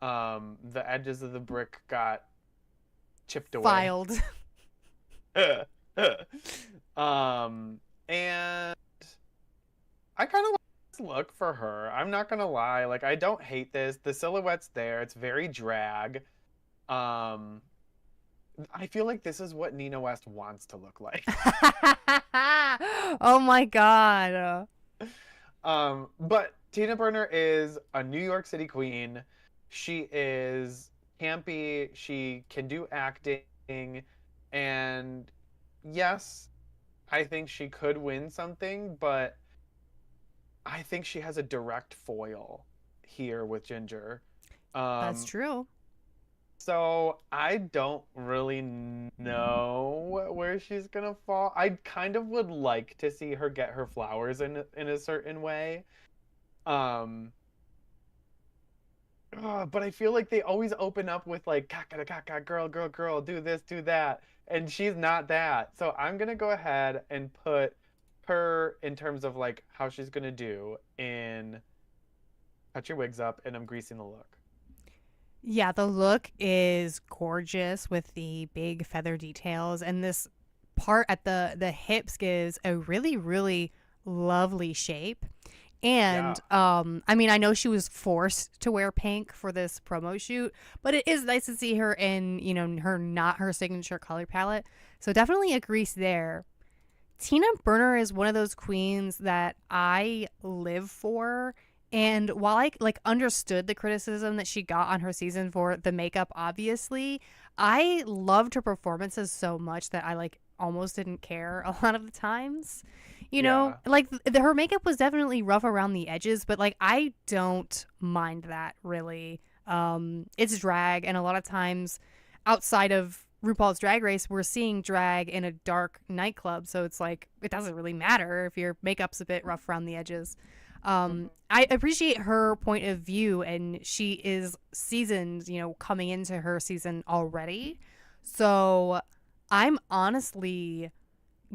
The edges of the brick got chipped away. Filed. And I kind of like this look for her. I'm not gonna lie. Like, I don't hate this. The silhouette's there. It's very drag. I feel like this is what Nina West wants to look like. Oh my god. But Tina Burner is a New York City queen. She is campy. She can do acting. And yes, I think she could win something, but I think she has a direct foil here with Ginger. That's Um, true. so I don't really know where she's gonna fall. I kind of would like to see her get her flowers in a certain way. Um, but I feel like they always open up with like caca caca girl girl girl do this do that, and she's not that. So I'm gonna go ahead and put her in terms of like how she's gonna do in Cut Your Wigs Up, and I'm greasing the look. Yeah, the look is gorgeous with the big feather details, and this part at the hips gives a really really lovely shape. Yeah. And I mean, I know she was forced to wear pink for this promo shoot, but it is nice to see her in, her not her signature color palette. So definitely a grease there. Tina Burner is one of those queens that I live for. And while I like understood the criticism that she got on her season for the makeup, obviously, I loved her performances so much that I like almost didn't care a lot of the times. Yeah. Like her makeup was definitely rough around the edges, but like I don't mind that really. It's drag, and a lot of times outside of RuPaul's Drag Race, we're seeing drag in a dark nightclub, so it's like it doesn't really matter if your makeup's a bit rough around the edges. Mhm. I appreciate her point of view, and she is seasoned, coming into her season already. So I'm honestly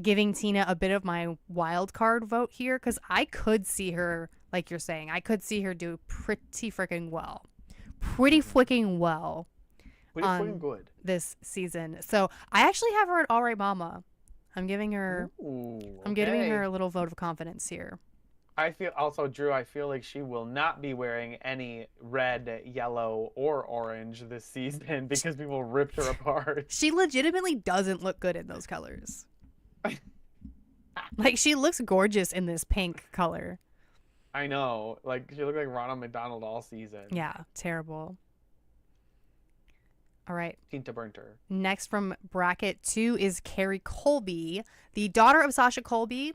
giving Tina a bit of my wild card vote here because I could see her, like you're saying, I could see her do pretty freaking well. Pretty Mhm. freaking well Pretty fucking on good. this season. So I actually have her at All Right Mama. I'm giving her Ooh, I'm giving her okay. a little vote of confidence here. I feel also, Drew, I feel like she will not be wearing any red, yellow, or orange this season because people ripped her apart. She legitimately doesn't look good in those colors. Like she looks gorgeous in this pink color. I know. Like she looked like Ronald McDonald all season. Yeah, terrible. All right. Tinta burnt her. Next from bracket 2 is Carrie Colby, the daughter of Sasha Colby,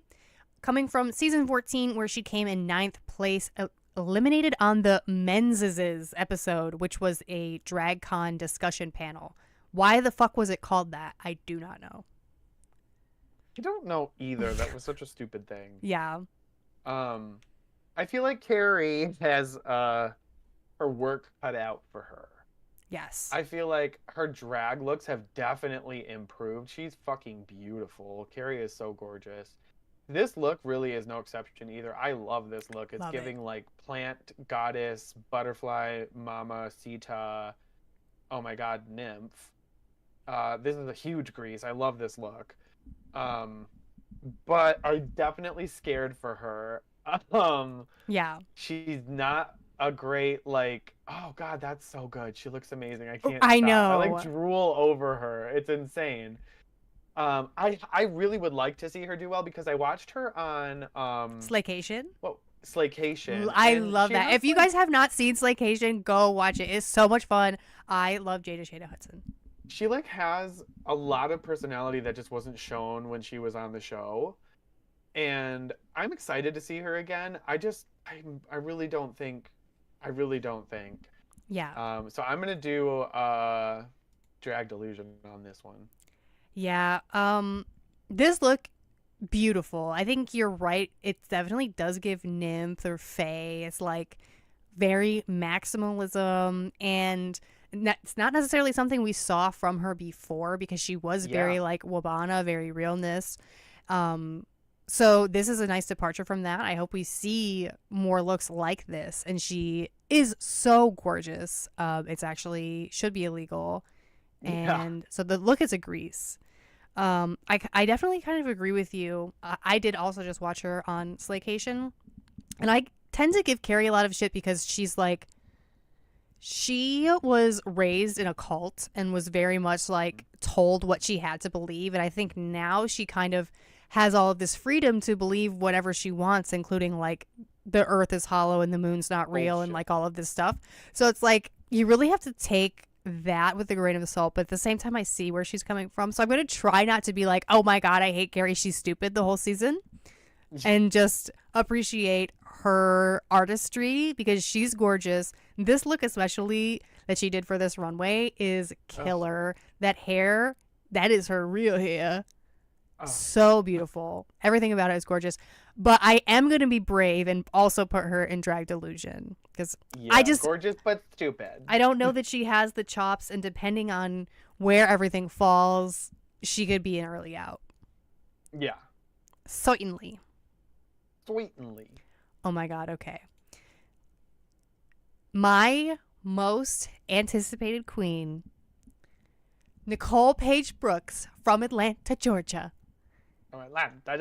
coming from season 14 where she came in ninth place, eliminated on the Menses episode, which was a drag con discussion panel. Why the fuck was it called that? I do not know. I don't know either. That was such a stupid thing. Yeah. Um, I feel like Carrie has her work cut out for her. Yes. I feel like her drag looks have definitely improved. She's fucking beautiful. Carrie is so gorgeous. This look really is no exception either. I love this look. It's Love it. giving like plant goddess, butterfly mama, Sita, oh my god, nymph. This is a huge grease. I love this look. Um, but I'm definitely scared for her. Um, Yeah. she's not a great like, oh god, that's so good. She looks amazing. I Oh, can't I stop. I like know. drool over her. It's insane. I really would like to see her do well because I watched her on Slaycation. Slaycation, I and love she that. has If you like guys have not seen Slaycation, go watch it. It's so much fun. I love Jada Shada Hudson. she like has a lot of personality that just wasn't shown when she was on the show, and I'm excited to see her again. I really don't think, I really don't think. Yeah. So I'm gonna do drag delusion on this one. Yeah. This look beautiful. I think you're right. It definitely does give nymph or fae. It's like very maximalism, and it's not necessarily something we saw from her before because she was Yeah, very like Wabana, very realness. Um so this is a nice departure from that. I hope we see more looks like this, and she is so gorgeous. It's actually should be illegal, yeah. and so the look is a grease. I definitely kind of agree with you. I did also just watch her on Slaycation, and I tend to give Carrie a lot of shit because she's like, she was raised in a cult and was very much like told what she had to believe. And I think now she kind of has all of this freedom to believe whatever she wants, including like the earth is hollow and the moon's not real and Bullshit. like all of this stuff. So it's like you really have to take that with a grain of salt, but at the same time I see where she's coming from. So I'm going to try not to be like, oh my God, I hate Gary, she's stupid the whole season. And just appreciate her artistry because she's gorgeous. This look especially that she did for this runway is killer. That hair, that is her real hair. So beautiful. Everything about it is gorgeous. But I am going to be brave and also put her in Drag Delusion because I just gorgeous but stupid. I don't know that she has the chops, and depending on where everything falls, she could be an early out. Yeah. Certainly. Sweetly. Oh my God. Okay. My most anticipated queen, Nicole Paige Brooks from Atlanta, Georgia.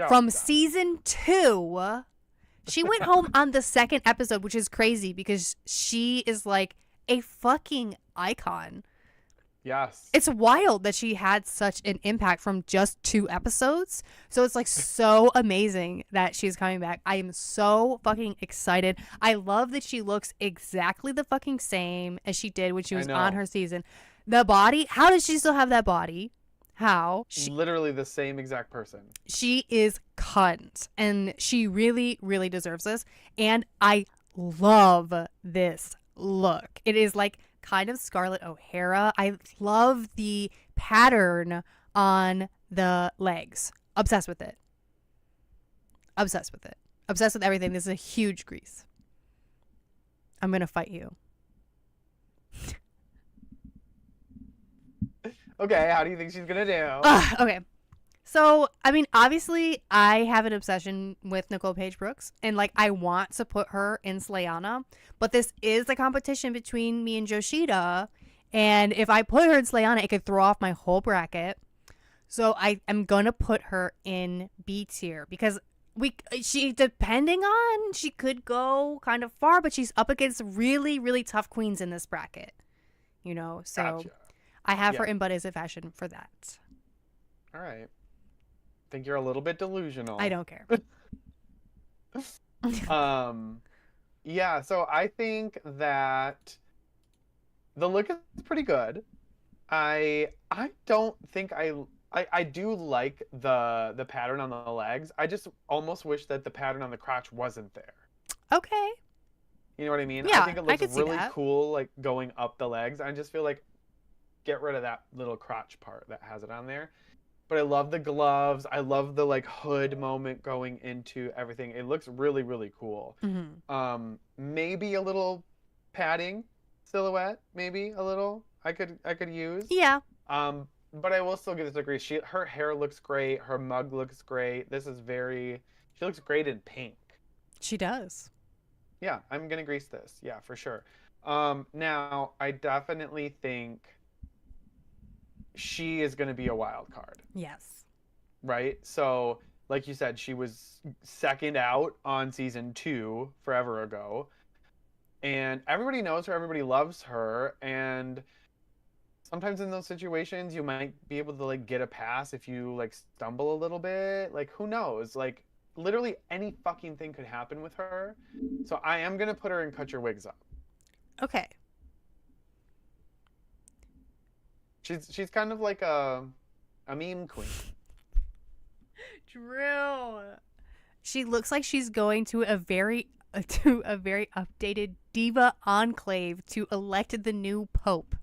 From season 2. She went home on the second episode, which is crazy because she is like a fucking icon. Yes. It's wild that she had such an impact from just 2 episodes. So it's like so amazing that she's coming back. I am so fucking excited. I love that she looks exactly the fucking same as she did when she was on her season. The body, how does she still have that body? How? Literally the same exact person. She is cunt. And she really, really deserves this. And I love this look. It is like kind of Scarlett O'Hara. I love the pattern on the legs. Obsessed with it. Obsessed with it. Obsessed with everything. This is a huge grease. I'm going to fight you. Okay, how do you think she's gonna do? Okay. So, I mean, obviously, I have an obsession with Nicole Paige Brooks, and, like, I want to put her in Slayana, but this is a competition between me and Yoshida, and if I put her in Slayana, it could throw off my whole bracket. So, I am gonna put her in B tier, because she could go kind of far, but she's up against really, really tough queens in this bracket, you know, so... Gotcha. I have her in But Is It Fashion for that. All right. I think you're a little bit delusional. I don't care. Yeah, so I think that the look is pretty good. I don't think I do like the pattern on the legs. I just almost wish that the pattern on the crotch wasn't there. Okay. You know what I mean? Yeah, I think it looks really that. cool, like going up the legs. I just feel like get rid of that little crotch part that has it on there. But I love the gloves. I love the like hood moment going into everything. It looks really, really cool. Mm-hmm. Maybe a little padding silhouette, maybe a little I could use. Yeah. But I will still give this a agree. Her hair looks great. Her mug looks great. She looks great in pink. She does. Yeah, I'm gonna grease this. Yeah, for sure. Now I definitely think she is going to be a wild card. Yes. Right? So, like you said, she was second out on season 2 forever ago. And everybody knows her, everybody loves her, and sometimes in those situations you might be able to like get a pass if you like stumble a little bit. Like who knows? Like literally any fucking thing could happen with her. So I am going to put her in Cut Your Wigs Up. Okay. She's kind of like a meme queen. Drew. She looks like she's going to a very updated diva enclave to elect the new pope.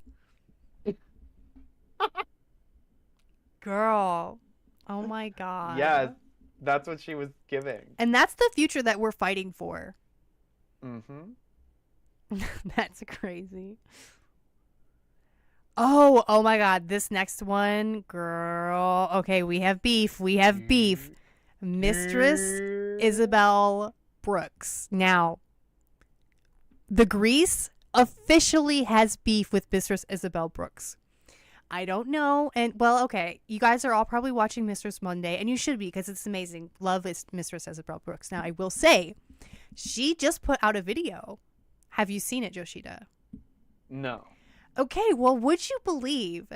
Girl. Oh my God. Yeah, that's what she was giving. And that's the future that we're fighting for. Mm-hmm. That's crazy. Oh my God. This next one, girl. Okay, we have beef. Mistress Isabelle Brooks. Now, the Grease officially has beef with Mistress Isabelle Brooks. I don't know. And, well, okay. You guys are all probably watching Mistress Monday, and you should be because it's amazing. Love is Mistress Isabelle Brooks. Now, I will say, she just put out a video. Have you seen it, Yoshida? No. Okay, well, would you believe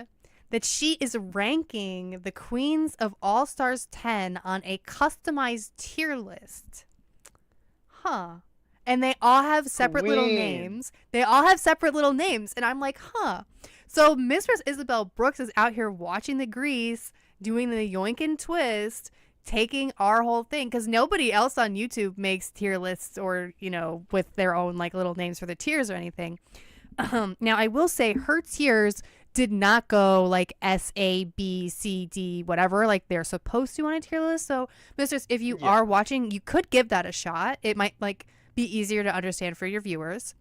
that she is ranking the Queens of All Stars 10 on a customized tier list? Huh. And they all have separate little names. And I'm like, huh. So Mistress Isabel Brooks is out here watching the grease, doing the yoink and twist, taking our whole thing, because nobody else on YouTube makes tier lists or, you know, with their own like little names for the tiers or anything. Now I will say her tiers did not go like S, A, B, C, D, whatever, like they're supposed to on a tier list. So, Mistress, if you are watching, you could give that a shot. It might like be easier to understand for your viewers.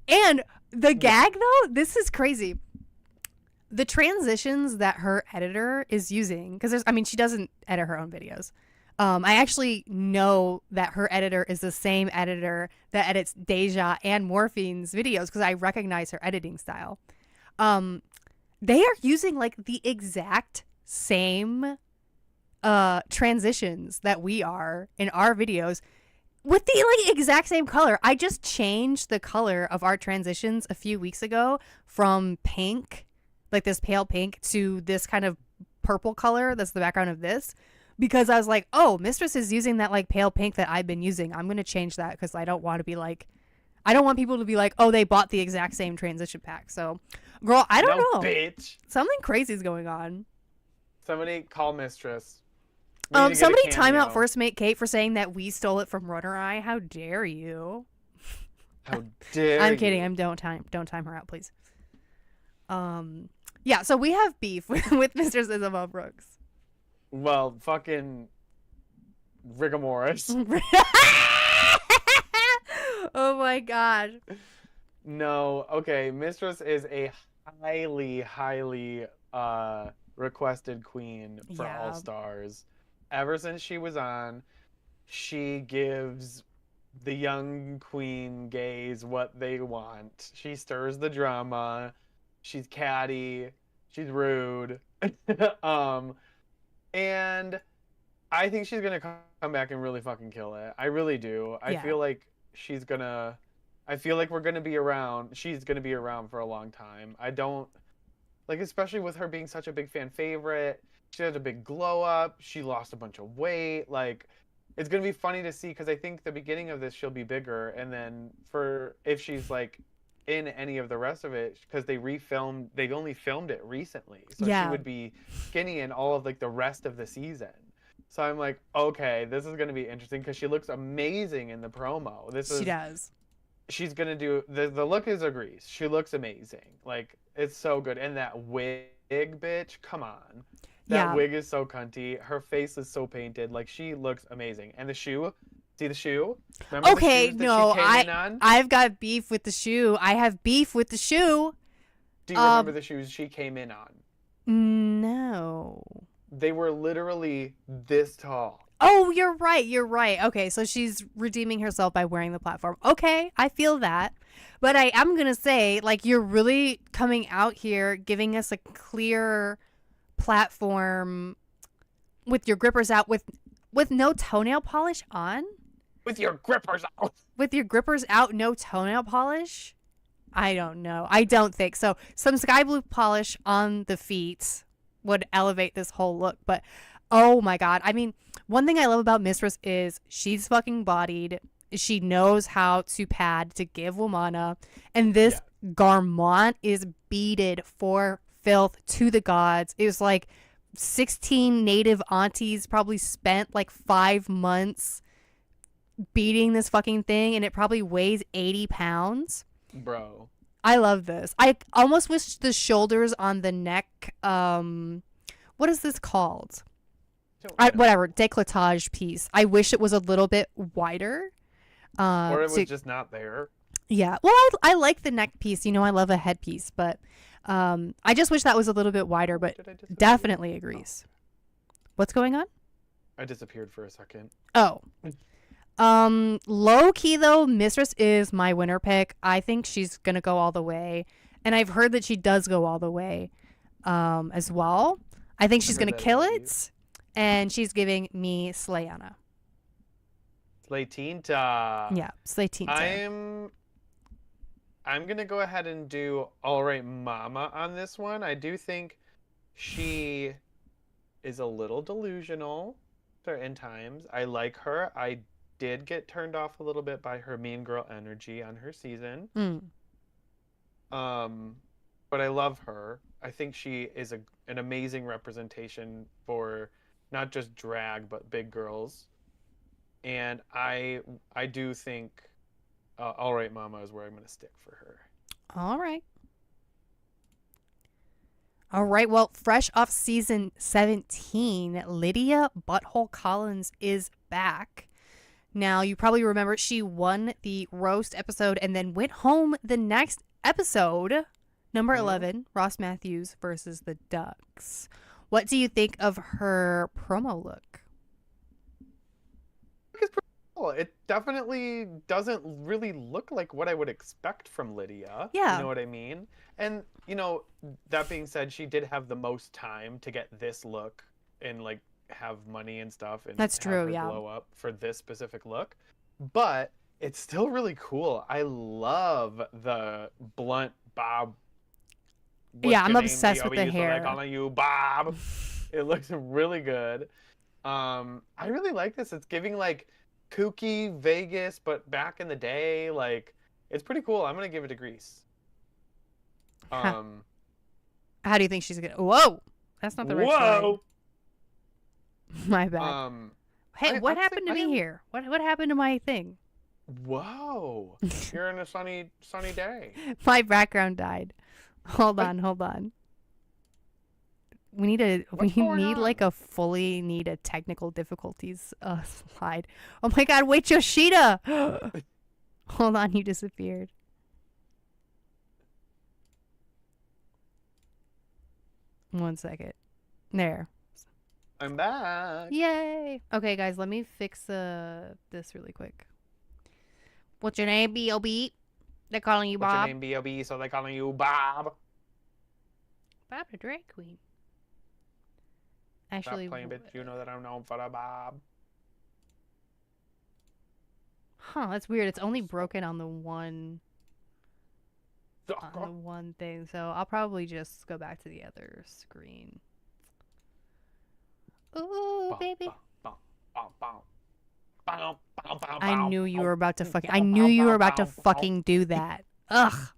And the gag though, this is crazy. The transitions that her editor is using, because there's, I mean, she doesn't edit her own videos. I actually know that her editor is the same editor that edits Deja and Morphine's videos because I recognize her editing style. They are using like the exact same transitions that we are in our videos with the like exact same color. I just changed the color of our transitions a few weeks ago from pink, like this pale pink, to this kind of purple color that's the background of this, because I was like, oh, Mistress is using that like pale pink that I've been using. I'm going to change that because I don't want to be like, I don't want people to be like, oh, they bought the exact same transition pack. So, girl, I don't know. Bitch. Something crazy is going on. Somebody call Mistress. Somebody time out First Mate Kate for saying that we stole it from Runner Eye. How dare you? How dare I'm kidding. Don't time her out, please. Yeah, so we have beef with Mistress Isabel Brooks. Well, fucking rigor mortis. Oh my god. No, okay. Mistress is a highly requested queen for All Stars. Ever since she was on, she gives the young queen gays what they want. She stirs the drama. She's catty. She's rude. And I think she's gonna come back and really fucking kill it. I really do. I feel like she's gonna. I feel like we're gonna be around. She's gonna be around for a long time. I don't like, especially with her being such a big fan favorite. She had a big glow up. She lost a bunch of weight. Like, it's gonna be funny to see because I think the beginning of this she'll be bigger, and then if she's like in any of the rest of it, because they only filmed it recently, so she would be skinny in all of like the rest of the season. So I'm like, okay, this is gonna be interesting because she looks amazing in the promo. She does. She's gonna do the look is a grease. She looks amazing. Like, it's so good. And that wig, bitch, come on. That wig is so cunty. Her face is so painted. Like, she looks amazing. And the shoe, see the shoe? Remember okay, no, I've got beef with the shoe. I have beef with the shoe. Do you remember the shoes she came in on? No. They were literally this tall. Oh, you're right. Okay, so she's redeeming herself by wearing the platform. Okay, I feel that. But I am going to say, like, you're really coming out here giving us a clear platform with your grippers out with no toenail polish on? With your grippers out. With your grippers out, no toenail polish? I don't know. I don't think so. Some sky blue polish on the feet would elevate this whole look, but oh my god. I mean, one thing I love about Mistress is she's fucking bodied. She knows how to pad to give Womana. And this garment is beaded for filth to the gods. It was like 16 native aunties probably spent like 5 months beating this fucking thing, and it probably weighs 80 pounds. Bro. I love this. I almost wish the shoulders on the neck, what is this called? Whatever, décolletage piece. I wish it was a little bit wider. Or it was just not there. Yeah. Well, I like the neck piece. You know, I love a headpiece, but I just wish that was a little bit wider, but definitely agrees. What's going on? I disappeared for a second. Oh. Low key though, Mistress is my winner pick. I think she's gonna go all the way, and I've heard that she does go all the way, as well. I think she's gonna kill it, and she's giving me Slayana. Slaytinta. Yeah, Slaytinta. I'm gonna go ahead and do All Right Mama on this one. I do think she is a little delusional in times. I like her. I did get turned off a little bit by her mean girl energy on her season. but I love her. I think she is an amazing representation for not just drag but big girls. And I do think All Right Mama is where I'm going to stick for her. All right. All right. Well, fresh off season 17, Lydia Butthole Collins is back. Now, you probably remember she won the roast episode and then went home the next episode. Number 11, Ross Matthews versus the Ducks. What do you think of her promo look? It's pretty cool. It definitely doesn't really look like what I would expect from Lydia. Yeah. You know what I mean? And, that being said, she did have the most time to get this look and, like, have money and stuff and That's have true, her yeah. glow up for this specific look. But it's still really cool. I love the blunt bob. Yeah, I'm obsessed with the hair. Like calling you Bob. It looks really good. I really like this. It's giving like kooky Vegas, but back in the day. Like, it's pretty cool. I'm gonna give it to Grease. How do you think she's gonna? Whoa, that's not the right slide. Whoa. My bad. Hey, what happened to me here? What happened to my thing? Whoa, you're in a sunny day. My background died. Hold on. We need like a fully need a technical difficulties slide. Oh my god, wait, Yoshida! Hold on, you disappeared. One second. There. I'm back. Yay! Okay, guys, let me fix this really quick. What's your name, B.O.B.? They're calling you Bob. What's your name, B.O.B., so they're calling you Bob? Bob the drag queen. Actually, stop playing, bitch. You know that I'm known for a Bob. Huh, that's weird. It's only broken on the one thing, so I'll probably just go back to the other screen. Ooh, baby. I knew you were about to fucking do that. Ugh.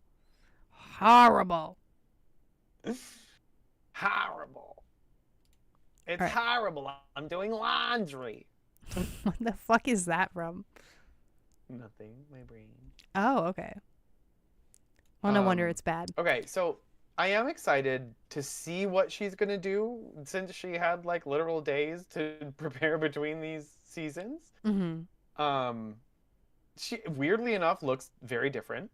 Horrible. Horrible. It's right. horrible. I'm doing laundry. What the fuck is that from? Nothing. My brain. Oh, okay. Well, no wonder it's bad. Okay, so I am excited to see what she's gonna do since she had like literal days to prepare between these seasons. Mm-hmm. She weirdly enough looks very different.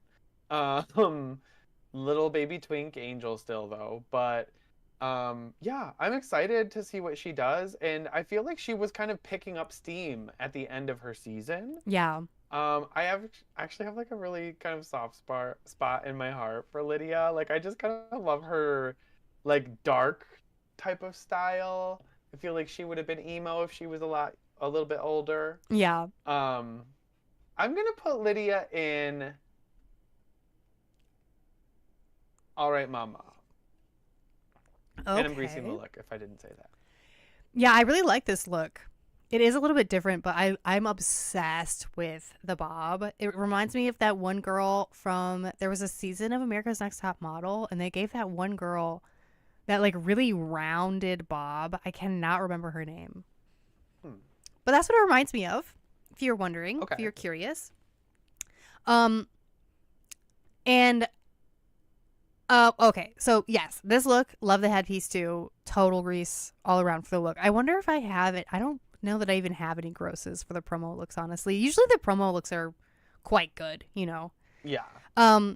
Little baby twink angel still though, but yeah, I'm excited to see what she does, and I feel like she was kind of picking up steam at the end of her season. Yeah. I actually have like a really kind of soft spot in my heart for Lydia. Like, I just kind of love her like dark type of style. I feel like she would have been emo if she was a little bit older. Yeah. I'm gonna put Lydia in All Right Mama. Okay. And I'm greasing the look if I didn't say that. Yeah, I really like this look. It is a little bit different, but I'm obsessed with the bob. It reminds me of that one girl there was a season of America's Next Top Model, and they gave that one girl that like really rounded bob. I cannot remember her name. But that's what it reminds me of, if you're wondering, if you're curious. Okay, so yes, this look, love the headpiece too. Total Grease all around for the look. I wonder if I have it. I don't know that I even have any grosses for the promo looks, honestly. Usually the promo looks are quite good, you know. Yeah. I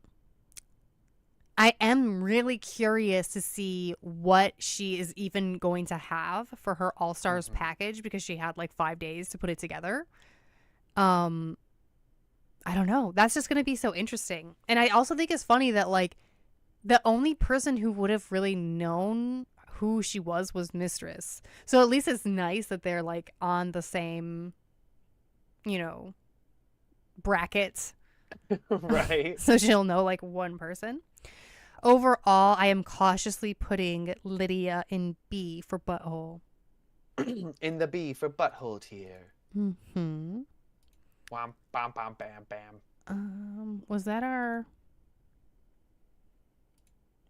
am really curious to see what she is even going to have for her All-Stars package, because she had like 5 days to put it together. I don't know. That's just going to be so interesting. And I also think it's funny that like the only person who would have really known who she was Mistress. So at least it's nice that they're like on the same, bracket. Right. So she'll know like one person. Overall, I am cautiously putting Lydia in B for butthole. In the B for butthole tier. Mm-hmm. Wham, bam, bam, bam, bam. Was that our...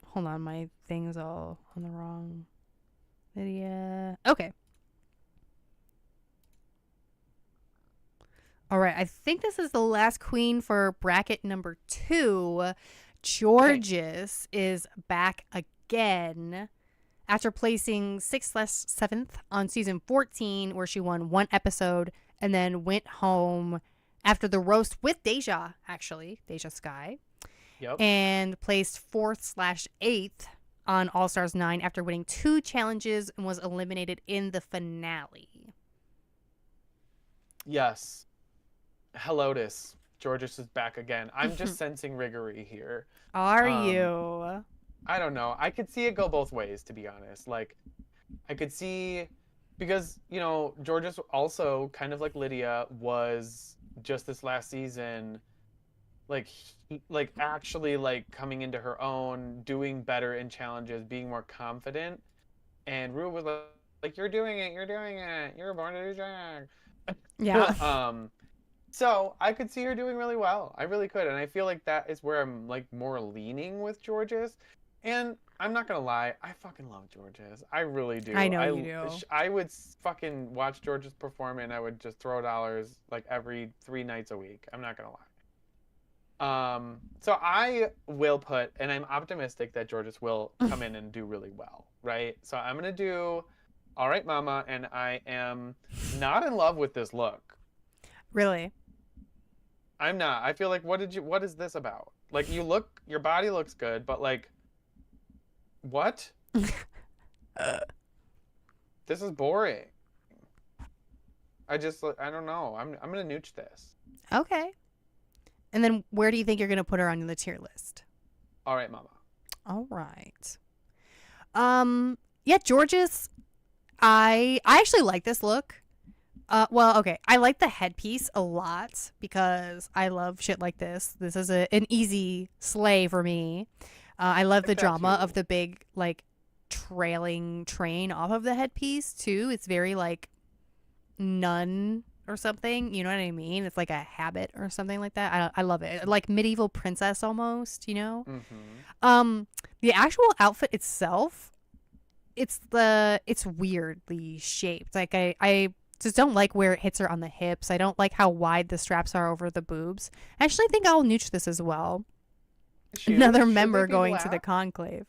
Hold on, my thing's all on the wrong. Lydia. Okay. All right. I think this is the last queen for bracket number 2. Georges is back again after placing 6th/7th on season 14, where she won 1 episode and then went home after the roast with Deja, actually, Deja Sky, Yep. and placed 4th/8th on All Stars 9 after winning 2 challenges and was eliminated in the finale. Yes. Helotus. Georges is back again. I'm just sensing riggery here. Are Um, you? I don't know. I could see it go both ways, to be honest. Like, I could see, because, you know, Georges also, kind of like Lydia, was just this last season, like, actually, like, coming into her own, doing better in challenges, being more confident. And Rue was like, you're doing it, you're born to do drag. Yeah. So I could see her doing really well. I really could, and I feel like that is where I'm like more leaning with Georges. And I'm not gonna lie, I fucking love Georges. I really do. I know you do. I would fucking watch Georges perform, and I would just throw dollars like every 3 nights a week. I'm not gonna lie. So I will put, and I'm optimistic that Georges will come in and do really well, right? So I'm gonna do All Right Mama, and I am not in love with this look. Really? I'm not. I feel like what is this about? Like, your body looks good, but like, what? This is boring. I don't know. I'm gonna nooch this. Okay. And then where do you think you're going to put her on the tier list? All Right Mama. All right. Yeah, Georges, I actually like this look. Well, okay. I like the headpiece a lot because I love shit like this. This is an easy slay for me. I love the Like that drama too. of the big, like, trailing train off of the headpiece, too. It's very, like, nun or something. You know what I mean? It's like a habit or something like that. I love it. Like medieval princess almost, you know? Mm-hmm. The actual outfit itself, it's weirdly shaped. Like I just don't like where it hits her on the hips. I don't like how wide the straps are over the boobs. I actually think I'll nooch this as well. Another member going to the conclave.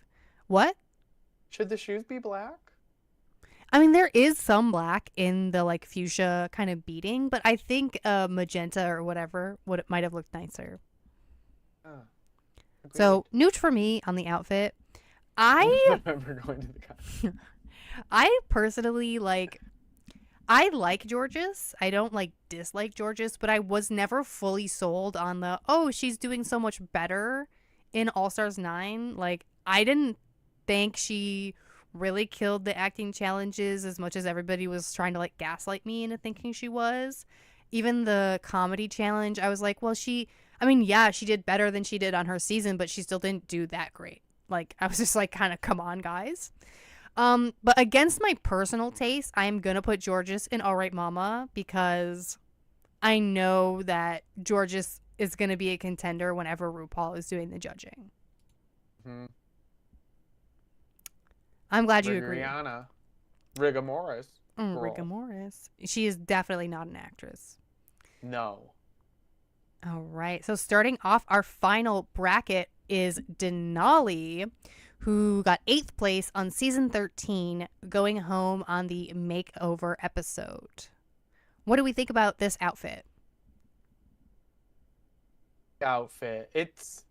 What? Should the shoes be black? I mean, there is some black in the like fuchsia kind of beading, but I think magenta or whatever might have looked nicer. So nooch for me on the outfit. I remember going to the conclave. I personally I like Georges. I don't like dislike Georges, but I was never fully sold on she's doing so much better in All Stars 9. Like, I didn't think she really killed the acting challenges as much as everybody was trying to like gaslight me into thinking she was. Even the comedy challenge, I was like, well, she did better than she did on her season, but she still didn't do that great. Like, I was just like, kind of, come on, guys. But against my personal taste, I'm gonna put Georges in All Right Mama because I know that Georges is gonna be a contender whenever RuPaul is doing the judging. Mm-hmm. I'm glad you agree. Rigga Morris. Rigga Morris. She is definitely not an actress. No. All right. So starting off, our final bracket is Denali, who got 8th place on season 13, going home on the makeover episode. What do we think about this outfit? It's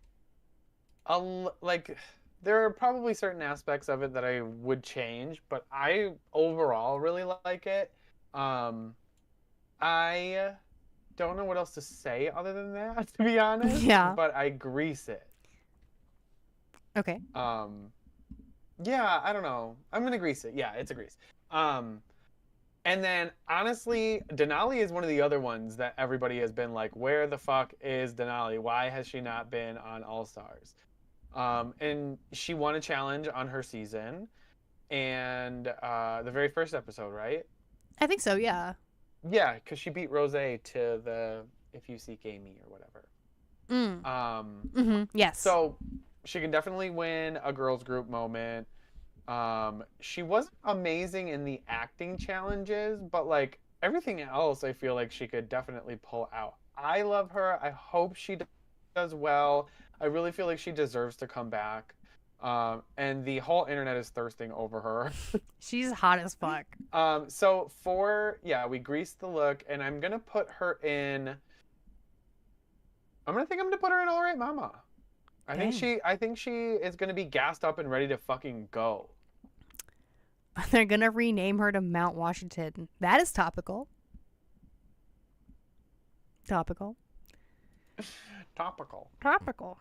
there are probably certain aspects of it that I would change, but I overall really like it. I don't know what else to say other than that, to be honest. Yeah. But I grease it. Okay. Yeah, I don't know. I'm gonna grease it. Yeah, it's a grease. And then honestly, Denali is one of the other ones that everybody has been like, where the fuck is Denali? Why has she not been on All Stars? And she won a challenge on her season, and the very first episode, right? I think so, yeah. Yeah, because she beat Rose to the If You Seek Amy or whatever. Yes. So She can definitely win a girls group moment. She wasn't amazing in the acting challenges, but like everything else, I feel like she could definitely pull out. I love her. I hope she does well. I really feel like she deserves to come back. And the whole internet is thirsting over her. She's hot as fuck. So yeah, we greased the look, and I'm gonna put her in. I'm gonna put her in All Right Mama. Dang. I think she is gonna be gassed up and ready to fucking go. They're gonna rename her to Mount Washington. That is topical. Topical. Topical. Topical.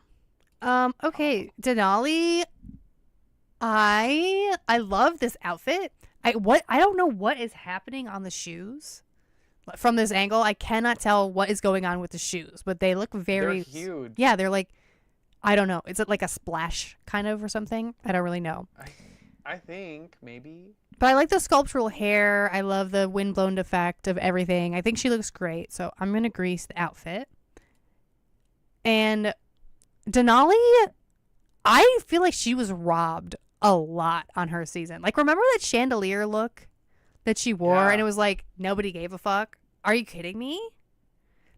Okay, Denali. I love this outfit. I don't know what is happening on the shoes. From this angle, I cannot tell what is going on with the shoes, but they look very They're huge. Yeah, they're like, I don't know. Is it like a splash kind of or something? I don't really know. I think maybe. But I like the sculptural hair. I love the windblown effect of everything. I think she looks great. So I'm going to grease the outfit. And Denali, I feel like she was robbed a lot on her season. Like, remember that chandelier look that she wore? Yeah. And it was like, nobody gave a fuck? Are you kidding me?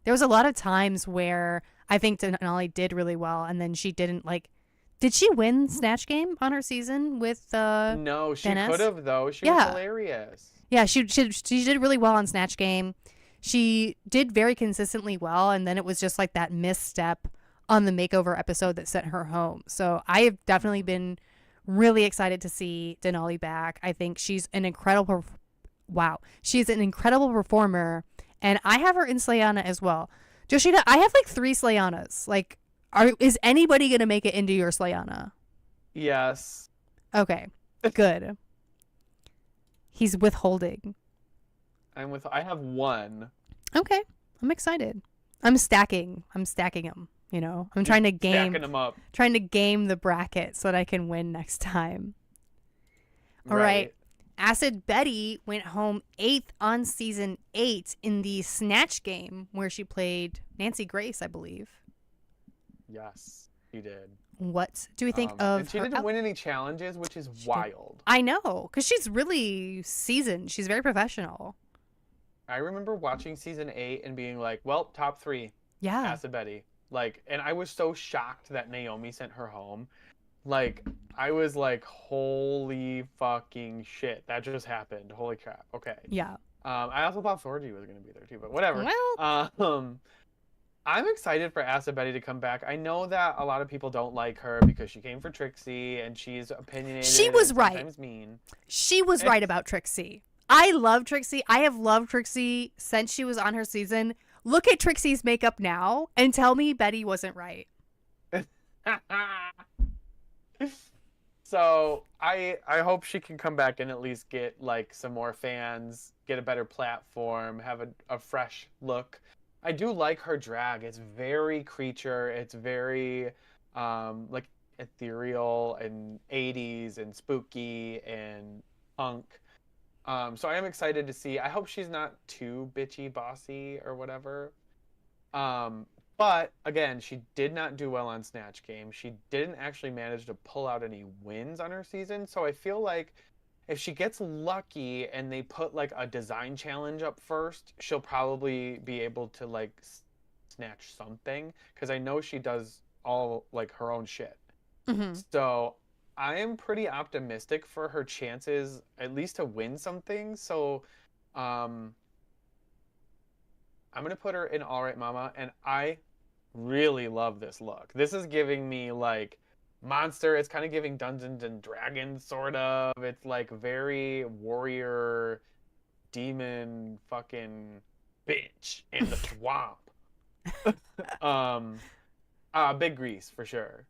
There was a lot of times where I think Denali did really well, and then she didn't, like, did she win Snatch Game on her season with No, she Dennis? could have though. She was Yeah. hilarious. Yeah, she did really well on Snatch Game. She did very consistently well, and then it was just like that misstep on the makeover episode that sent her home. So I have definitely been really excited to see Denali back. I think she's an incredible she's an incredible performer, and I have her in Slayana as well. Joshita, I have like 3 Slayanas. Like, is anybody gonna make it into your Slayana? Yes. Okay, good. He's withholding. I have one. Okay, I'm excited. I'm stacking them. You know, I'm trying to Stacking them up. the bracket so that I can win next time. All right. Acid Betty went home 8th on season 8 in the Snatch Game where she played Nancy Grace, I believe. Yes, she did. What do we think of and she her didn't win any challenges, which is wild. I know, because she's really seasoned. She's very professional. I remember watching season 8 and being like, well, top 3, Yeah. Acid Betty. Like, and I was so shocked that Naomi sent her home. Like, I was like, holy fucking shit, that just happened. Holy crap. Okay. Yeah. I also thought Thorgy was going to be there too, but whatever. Well, I'm excited for Acid Betty to come back. I know that a lot of people don't like her because she came for Trixie and she's opinionated. She was and right. Sometimes mean. She was right about Trixie. I love Trixie. I have loved Trixie since she was on her season. Look at Trixie's makeup now and tell me Betty wasn't right. So I hope she can come back and at least get like some more fans, get a better platform, have a fresh look. I do like her drag. It's very creature. It's very like ethereal and 80s and spooky and punk. So I am excited to see. I hope she's not too bitchy, bossy, or whatever. But again, she did not do well on Snatch Game. She didn't actually manage to pull out any wins on her season. So I feel like if she gets lucky and they put like a design challenge up first, she'll probably be able to like snatch something. Because I know she does all like her own shit. Mm-hmm. So I am pretty optimistic for her chances, at least to win something. So, I'm gonna put her in All Right Mama, and I really love this look. This is giving me like monster. It's kind of giving Dungeons and Dragons, sort of. It's like very warrior, demon, fucking bitch in the swamp. Big Grease for sure.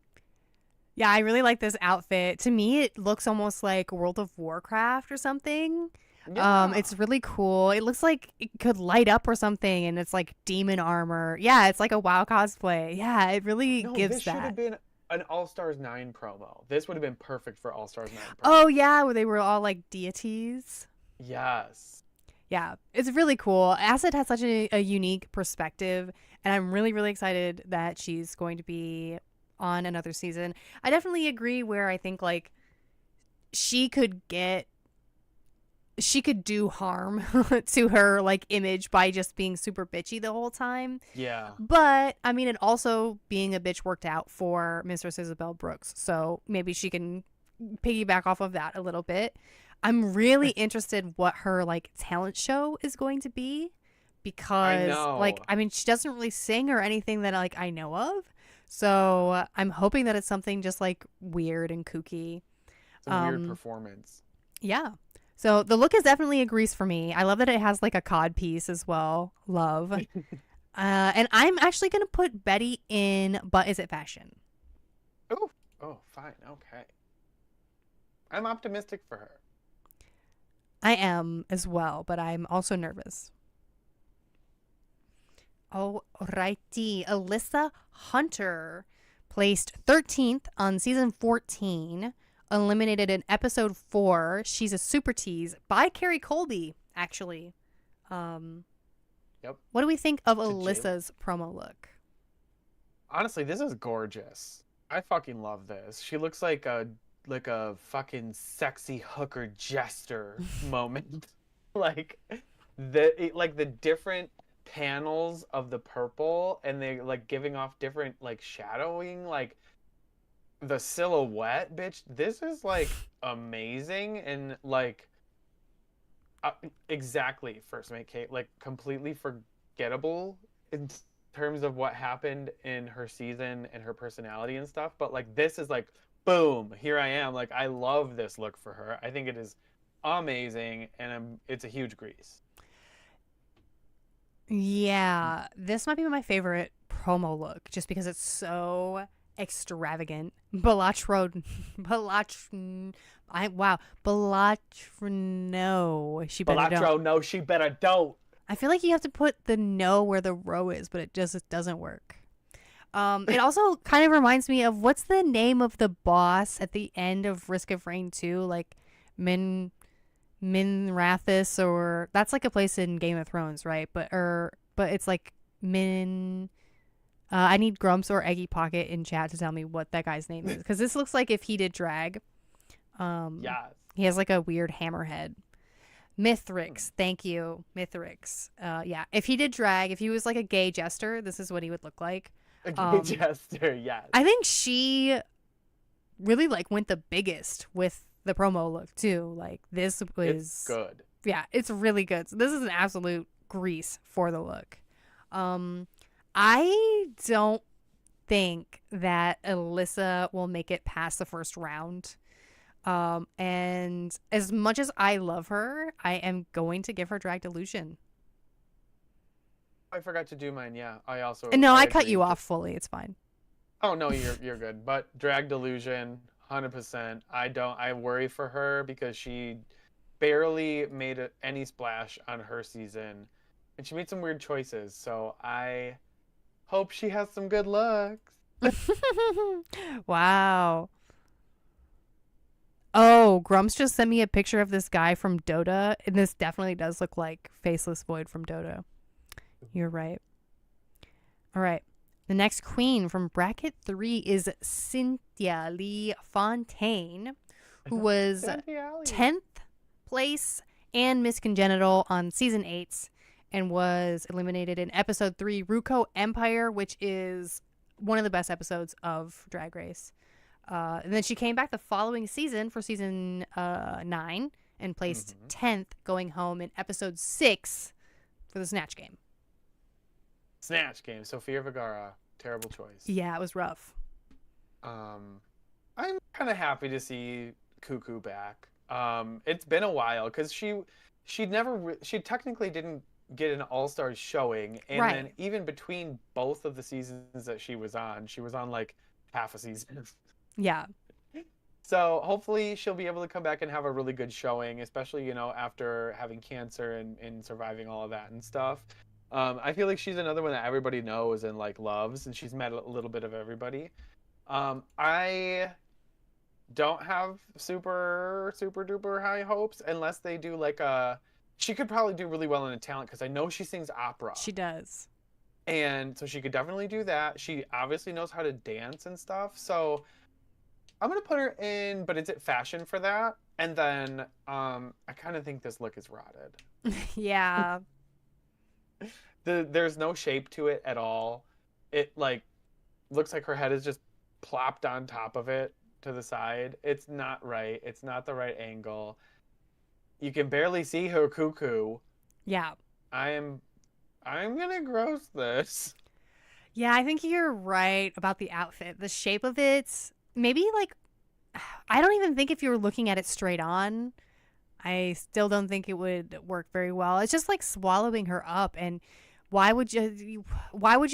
Yeah, I really like this outfit. To me, it looks almost like World of Warcraft or something. Yeah. It's really cool. It looks like it could light up or something, and it's like demon armor. Yeah, it's like a WoW cosplay. Yeah, it really gives this should have that. been an All Stars 9 promo. This would have been perfect for All Stars 9 promo. Oh yeah, where they were all like deities. Yes. Yeah, it's really cool. Acid has such a unique perspective, and I'm really, really excited that she's going to be on another season. I definitely agree where I think like she could do harm to her like image by just being super bitchy the whole time. Yeah. But I mean, it also being a bitch worked out for Mistress Isabel Brooks, so maybe she can piggyback off of that a little bit. I'm really interested what her like talent show is going to be I because like know. I mean she doesn't really sing or anything that like I know of. So I'm hoping that it's something just like weird and kooky. Some weird Um performance. yeah. So the look is definitely a grease for me. I love that it has like a cod piece as well. Love. And I'm actually gonna put Betty in But Is It Fashion? Oh, oh, fine, okay. I'm optimistic for her. I am as well, but I'm also nervous. Alrighty. Alyssa Hunter placed 13th on season 14, eliminated in episode 4. She's a super tease by Carrie Colby, actually. Yep. What do we think of To Jayla. Alyssa's promo look? Honestly, this is gorgeous. I fucking love this. She looks like a fucking sexy hooker jester moment. Like the different panels of the purple and they like giving off different like shadowing, like the silhouette, bitch. This is like amazing and like uh, exactly first mate Kate, like completely forgettable in terms of what happened in her season and her personality and stuff. But like this is like boom, here I am. Like I love this look for her. I think it is amazing, and it's a huge grease. Yeah, this might be my favorite promo look just because it's so extravagant. Belatrno. She better don't. Balatro, no, she better don't. I feel like you have to put the no where the row is, but it just doesn't work. It also kind of reminds me of what's the name of the boss at the end of Risk of Rain 2? Like Minrathis, or that's like a place in Game of Thrones, right? But it's like Min. I need Grumps or Eggy Pocket in chat to tell me what that guy's name is because this looks like if he did drag. Yes. He has like a weird hammerhead. Mithrix, thank you, Mithrix. Yeah, if he did drag, if he was like a gay jester, this is what he would look like. A gay jester, yes. I think she really like went the biggest with the promo look too. Like this was It's good. Yeah, it's really good. So this is an absolute grease for the look. I don't think that Alyssa will make it past the first round. And as much as I love her, I am going to give her Drag Delusion. I forgot to do mine. Yeah, I also. And no, I cut agree. you off fully. It's fine. Oh no, you're good. But Drag Delusion, 100%. I worry for her because she barely made any splash on her season, and she made some weird choices. So I hope she has some good looks. Wow. Oh, Grumps just sent me a picture of this guy from Dota, and this definitely does look like Faceless Void from Dota. You're right. All right. The next queen from bracket 3 is Cynthia Lee Fontaine, who was 10th place and Miss Congenital on season 8 and was eliminated in episode 3, Ruko Empire, which is one of the best episodes of Drag Race. And then she came back the following season for season 9 and placed 10th, going home in episode 6 for the Snatch Game. Snatch Game, Sofia Vergara, terrible choice. Yeah, it was rough. I'm kind of happy to see Cuckoo back. It's been a while because she technically didn't get an All-Stars showing, and Right. then even between both of the seasons that she was on like half a season. Yeah. So hopefully she'll be able to come back and have a really good showing, especially, you know, after having cancer and surviving all of that and stuff. I feel like she's another one that everybody knows and like loves, and she's met a little bit of everybody. I don't have super duper high hopes unless they do like a. She could probably do really well in a talent because I know she sings opera. She does. And so she could definitely do that. She obviously knows how to dance and stuff. So I'm gonna put her in, but is it fashion for that? And then I kind of think this look is rotted. Yeah. There's no shape to it at all. It like looks like her head is just plopped on top of it to the side. It's not right. It's not the right angle. You can barely see her cuckoo. Yeah. I am I'm gonna gross this. Yeah, I think you're right about the outfit. The shape of it, maybe like, I don't even think if you were looking at it straight on, I still don't think it would work very well. It's just like swallowing her up. And why would you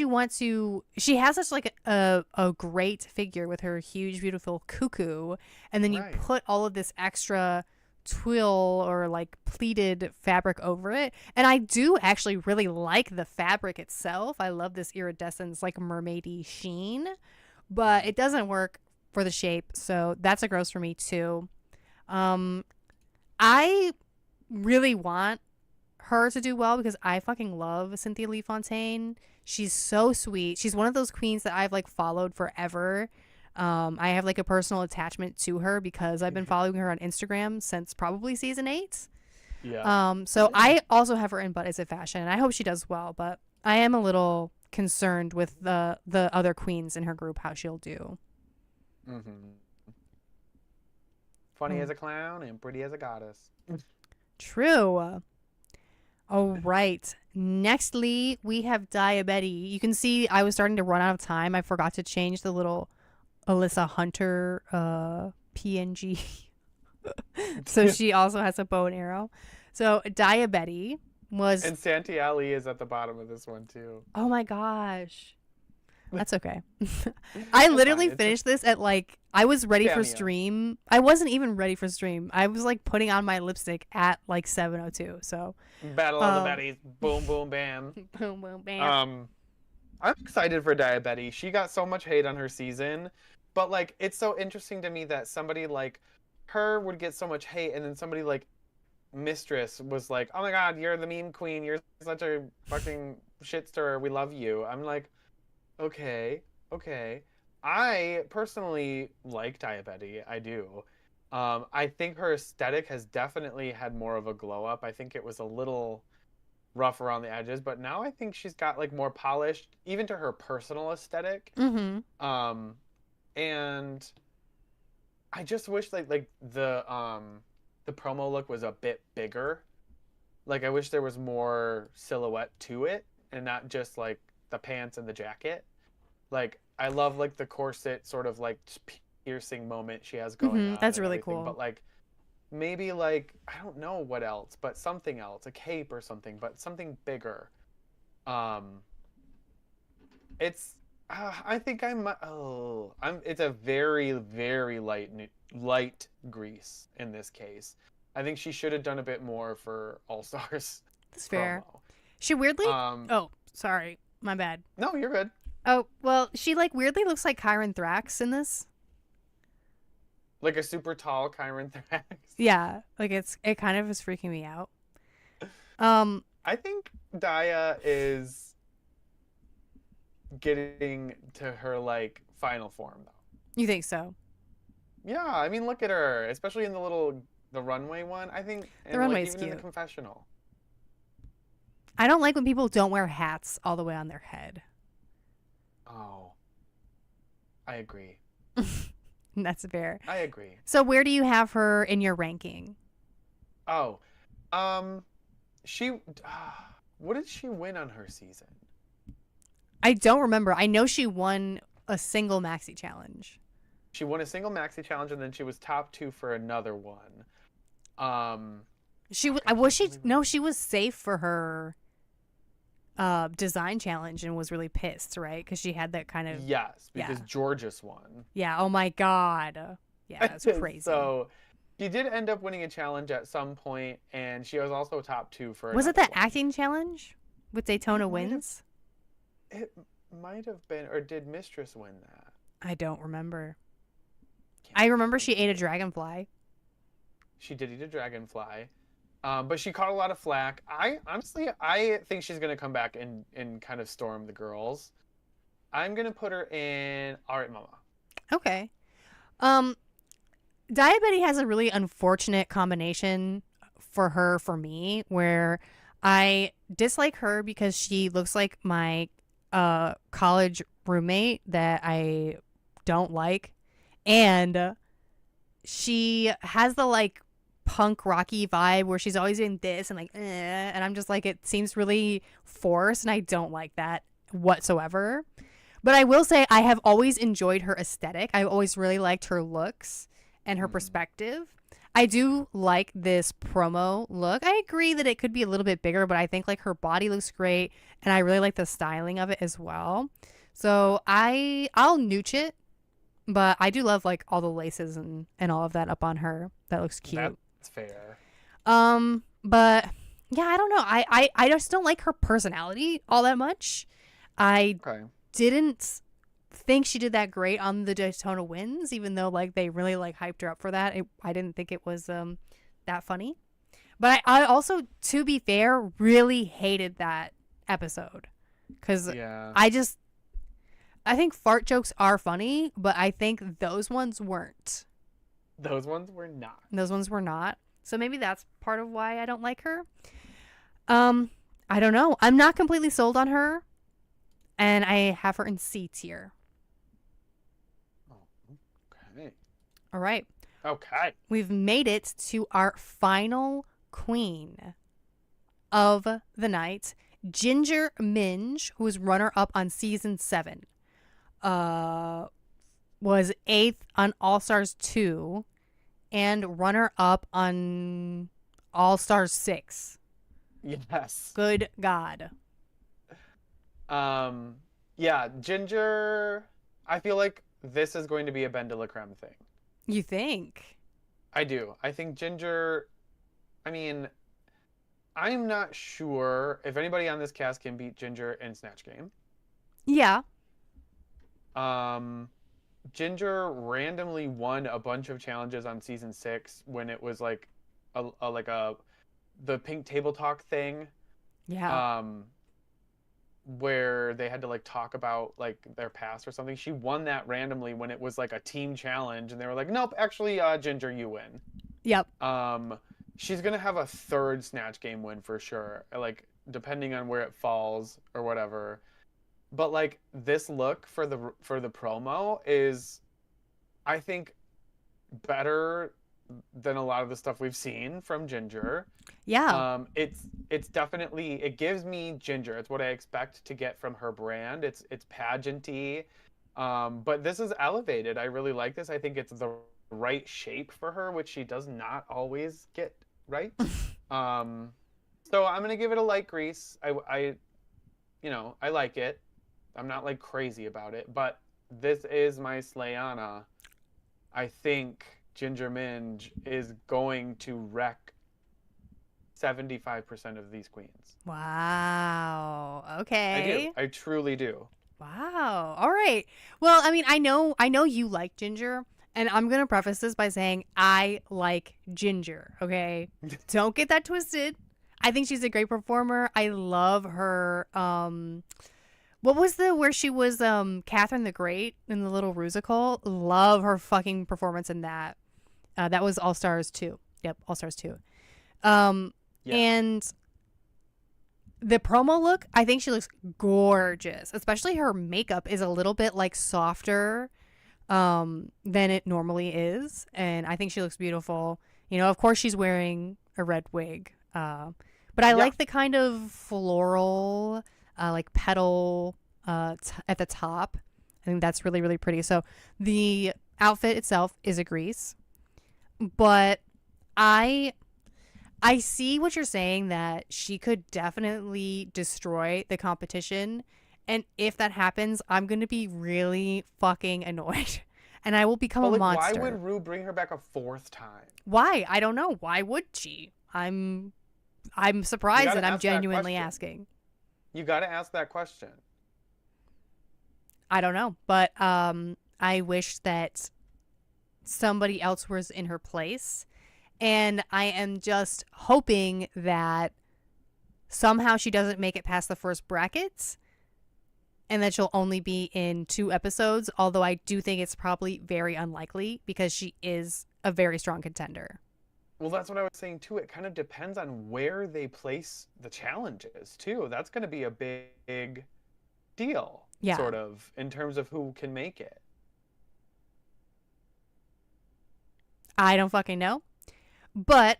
want to, she has such like a great figure with her huge, beautiful cuckoo. And then you Right. put all of this extra twill or like pleated fabric over it. And I do actually really like the fabric itself. I love this iridescence, like mermaidy sheen, but it doesn't work for the shape. So that's a gross for me too. Um, I really want her to do well because I fucking love Cynthia Lee Fontaine. She's so sweet. She's one of those queens that I've like followed forever. I have like a personal attachment to her because I've been following her on Instagram since probably season 8. Yeah. So I also have her in But Is It Fashion, and I hope she does well. But I am a little concerned with the other queens in her group, how she'll do. Mm-hmm. Funny Oh, as a clown and pretty as a goddess. true. All right. Nextly, we have Diabetes. You can see I was starting to run out of time. I forgot to change the little Alyssa Hunter PNG. So she also has a bow and arrow. So Diabetes was, And Santi Ali is at the bottom of this one too. oh my gosh. That's okay. I It's literally fine. It's finished this at like, I was ready for cameo. stream. I wasn't even ready for stream. I was like putting on my lipstick at like 7:02. So Battle of the Betties. Boom, boom, bam. boom, boom, bam. I'm excited for Diabetes. She got so much hate on her season, but like it's so interesting to me that somebody like her would get so much hate, and then somebody like Mistress was like, "Oh my God, you're the meme queen. You're such a fucking shit stirrer. We love you." I'm like, okay, okay. I personally like Diabetes. I do. I think her aesthetic has definitely had more of a glow up. I think it was a little rough around the edges, but now I think she's got like more polished, even to her personal aesthetic. Mm-hmm. Um, and I just wish like the promo look was a bit bigger. Like I wish there was more silhouette to it and not just like the pants and the jacket. Like I love like the corset sort of like piercing moment she has going Mm-hmm. on That's and really everything, cool. but like maybe like I don't know what else, but something else, a cape or something, but something bigger. Um, it's I think I'm it's a very light grease in this case. I think she should have done a bit more for All Stars That's fair. promo. She weirdly, Um, oh, sorry. My bad. no, you're good. Oh, well, she like weirdly looks like Kyron Thrax in this. Like a super tall Kyron Thrax. Yeah, like it kind of is freaking me out. Um, I think Daya is getting to her like final form though. you think so? Yeah, I mean look at her, especially in the runway one. I think The and like runway's even in the cute. confessional. I don't like when people don't wear hats all the way on their head. Oh, I agree. That's fair. I agree. So where do you have her in your ranking? Oh, um, she what did she win on her season? I don't remember. I know she won a single maxi challenge. She won a single maxi challenge and then she was top 2 for another one. She Fuck, I was can't she believe no, she was safe for her design challenge and was really pissed, right? Because she had that kind of, yes, yeah. because Georges won. Yeah. Oh my god. Yeah, that's crazy. So she did end up winning a challenge at some point, and she was also top 2 for Was it another that one. acting challenge with Daytona It might have- Wins? It might have been, or did Mistress win that? I don't remember. Can't I remember she ate a remember. dragonfly. She did eat a dragonfly. But she caught a lot of flack. I honestly, I think she's gonna come back and kind of storm the girls. I'm gonna put her in All Right Mama. Okay. Um, Diabetes has a really unfortunate combination for her for me, where I dislike her because she looks like my college roommate that I don't like, and she has the like punk rocky vibe where she's always doing this and like and I'm just like, it seems really forced and I don't like that whatsoever. But I will say I have always enjoyed her aesthetic. I've always really liked her looks and her Hmm. perspective. I do like this promo look. I agree that it could be a little bit bigger, but I think like her body looks great and I really like the styling of it as well. So I'll nooch it, but I do love like all the laces and all of that up on her. That looks cute. That's fair. But yeah, I don't know. I just don't like her personality all that much. I Okay. didn't think she did that great on the Daytona Wins, even though like they really like hyped her up for that. I didn't think it was that funny. But I also, to be fair, really hated that episode because Yeah. I just I think fart jokes are funny, but I think those ones weren't. Those ones were not. Those ones were not. So maybe that's part of why I don't like her. Um, I don't know. I'm not completely sold on her, and I have her in C tier. Oh, okay. All right. Okay. We've made it to our final queen of the night, Ginger Minge, who was runner up on season 7. Was 8th on All Stars 2 and runner up on All Stars 6. Yes. Good God. Um. Yeah. Ginger. I feel like this is going to be a Ben de la Creme thing. You think? I do. I think Ginger. I mean, I'm not sure if anybody on this cast can beat Ginger in Snatch Game. Yeah. Um, Ginger randomly won a bunch of challenges on season 6 when it was like a like a the pink table talk thing. Yeah. Um, where they had to like talk about like their past or something. She won that randomly when it was like a team challenge, and they were like, "Nope, actually, Ginger, you win." Yep. Um, she's gonna have a third Snatch Game win for sure, like depending on where it falls or whatever. But like this look for the promo is, I think, better than a lot of the stuff we've seen from Ginger. Yeah. It's definitely, it gives me Ginger. It's what I expect to get from her brand. It's pageanty, but this is elevated. I really like this. I think it's the right shape for her, which she does not always get right. Um, so I'm gonna give it a light grease. I like it. I'm not like crazy about it, but this is my Slayana. I think Ginger Minge is going to wreck 75% of these queens. Wow. I do. Okay. I truly do. Wow. All right. Well, I mean, I know you like Ginger, and I'm going to preface this by saying I like Ginger, okay? Don't get that twisted. I think she's a great performer. I love her what was the where she was Catherine the Great in the Little Rusical? Love her fucking performance in that. That was All Stars 2. Yep, All Stars 2. Um Yeah. and the promo look, I think she looks gorgeous. Especially her makeup is a little bit like softer than it normally is, and I think she looks beautiful. You know, of course she's wearing a red wig. But I Yeah. like the kind of floral like petal at the top. I think that's really really pretty. So the outfit itself is a grease, but I I see what you're saying that she could definitely destroy the competition. And if that happens, I'm going to be really fucking annoyed. And I will become But a like, monster. why would Rue bring her back a fourth time? Why? I don't know. Why would she? I'm surprised gotta that I'm ask that genuinely question. asking. You got to ask that question. I don't know, but I wish that somebody else was in her place. And I am just hoping that somehow she doesn't make it past the first brackets and that she'll only be in 2 episodes, although I do think it's probably very unlikely because she is a very strong contender. Well, that's what I was saying too. It kind of depends on where they place the challenges too. That's going to be a big deal, Yeah. sort of, in terms of who can make it. I don't fucking know. But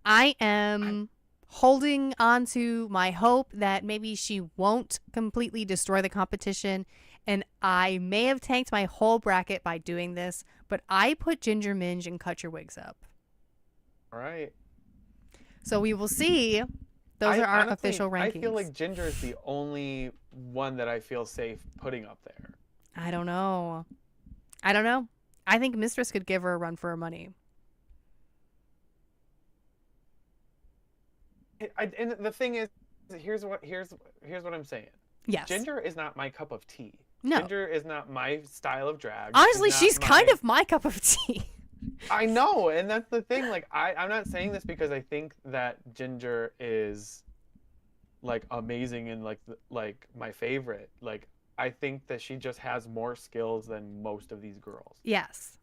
I am holding on to my hope that maybe she won't completely destroy the competition. And I may have tanked my whole bracket by doing this, but I put Ginger Minj and Cut Your Wigs Up. All right. So we will see. Those are our honestly, official rankings. I feel like Ginger is the only one that I feel safe putting up there. I don't know. I think Mistress could give her a run for her money. And the thing is, here's what I'm saying. Yes. Ginger is not my cup of tea. No. Ginger is not my style of drag. Honestly, she's kind of my cup of tea. I know, and that's the thing. Like, I'm not saying this because I think that Ginger is like amazing and like my favorite. Like, I think that she just has more skills than most of these girls. Yes.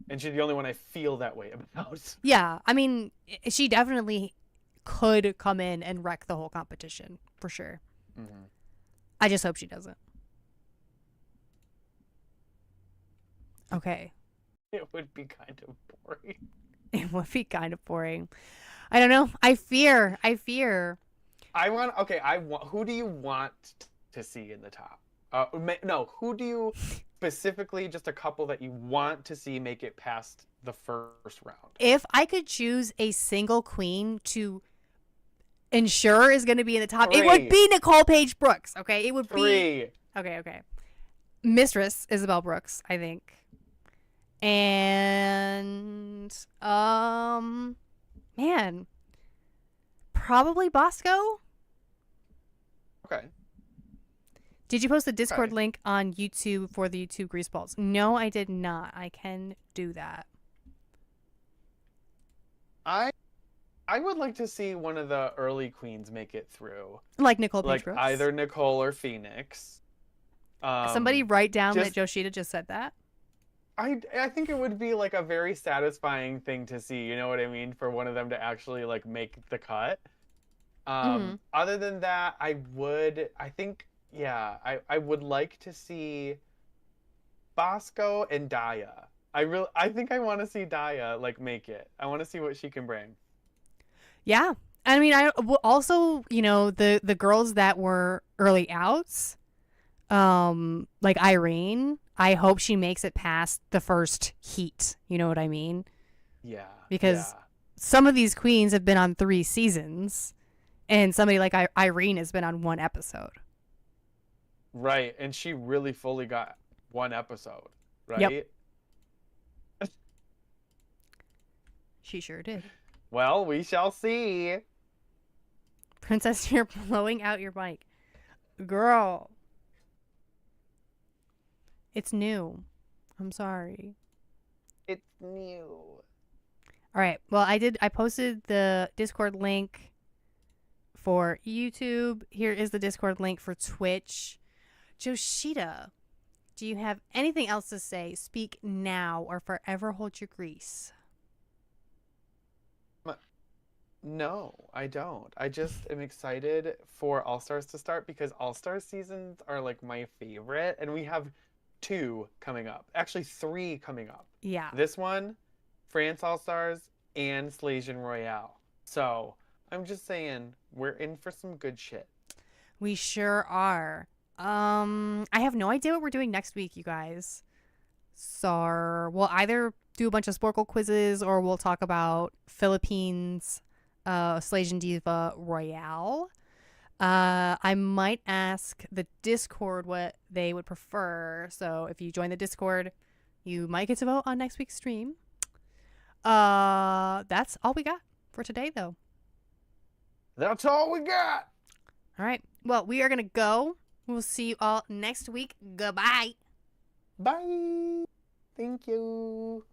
And she's the only one I feel that way about. Yeah, I mean, she definitely could come in and wreck the whole competition for sure. Mm-hmm. I just hope she doesn't. Okay. It would be kind of boring. It would be kind of boring. I don't know. I fear. Who do you want to see in the top? No, who do you specifically, just a couple that you want to see make it past the first round? If I could choose a single queen to ensure is going to be in the top, it would be Nicole Paige Brooks. Okay, it would be. Okay. Mistress Isabelle Brooks, I think. And man, probably Bosco. Okay. Did you post the Discord link on YouTube for the YouTube Greaseballs? No, I did not. I can do that. I would like to see one of the early queens make it through. Like Nicole Paige Brooks? Either Nicole or Phoenix. Somebody write down that Yoshida just said that. I think it would be like a very satisfying thing to see, you know what I mean, for one of them to actually like make the cut. Other than that, I would like to see Bosco and Daya. I think I want to see Daya like make it. I want to see what she can bring. Yeah. I mean, I also, you know, the girls that were early outs, like Irene, I hope she makes it past the first heat. You know what I mean? Yeah. Because some of these queens have been on 3 seasons, and somebody like Irene has been on 1 episode. Right, and she really fully got 1 episode, right? Yep. She sure did. Well, we shall see. Princess, you're blowing out your mic. Girl. It's new. I'm sorry. It's new. All right. Well, I posted the Discord link for YouTube. Here is the Discord link for Twitch. Yoshida, do you have anything else to say? Speak now or forever hold your grease. No, I don't. I just am excited for All Stars to start because All Stars seasons are like my favorite, and we have 2 coming up. Actually, 3 coming up. Yeah. This one, France All Stars, and Slasian Royale. So I'm just saying we're in for some good shit. We sure are. I have no idea what we're doing next week, you guys. So we'll either do a bunch of Sporkle quizzes or we'll talk about Philippines, Slasian Diva Royale. I might ask the Discord what they would prefer. So if you join the Discord, you might get to vote on next week's stream. That's all we got for today, though. That's all we got. All right. Well, we are going to go. We'll see you all next week. Goodbye. Bye. Thank you.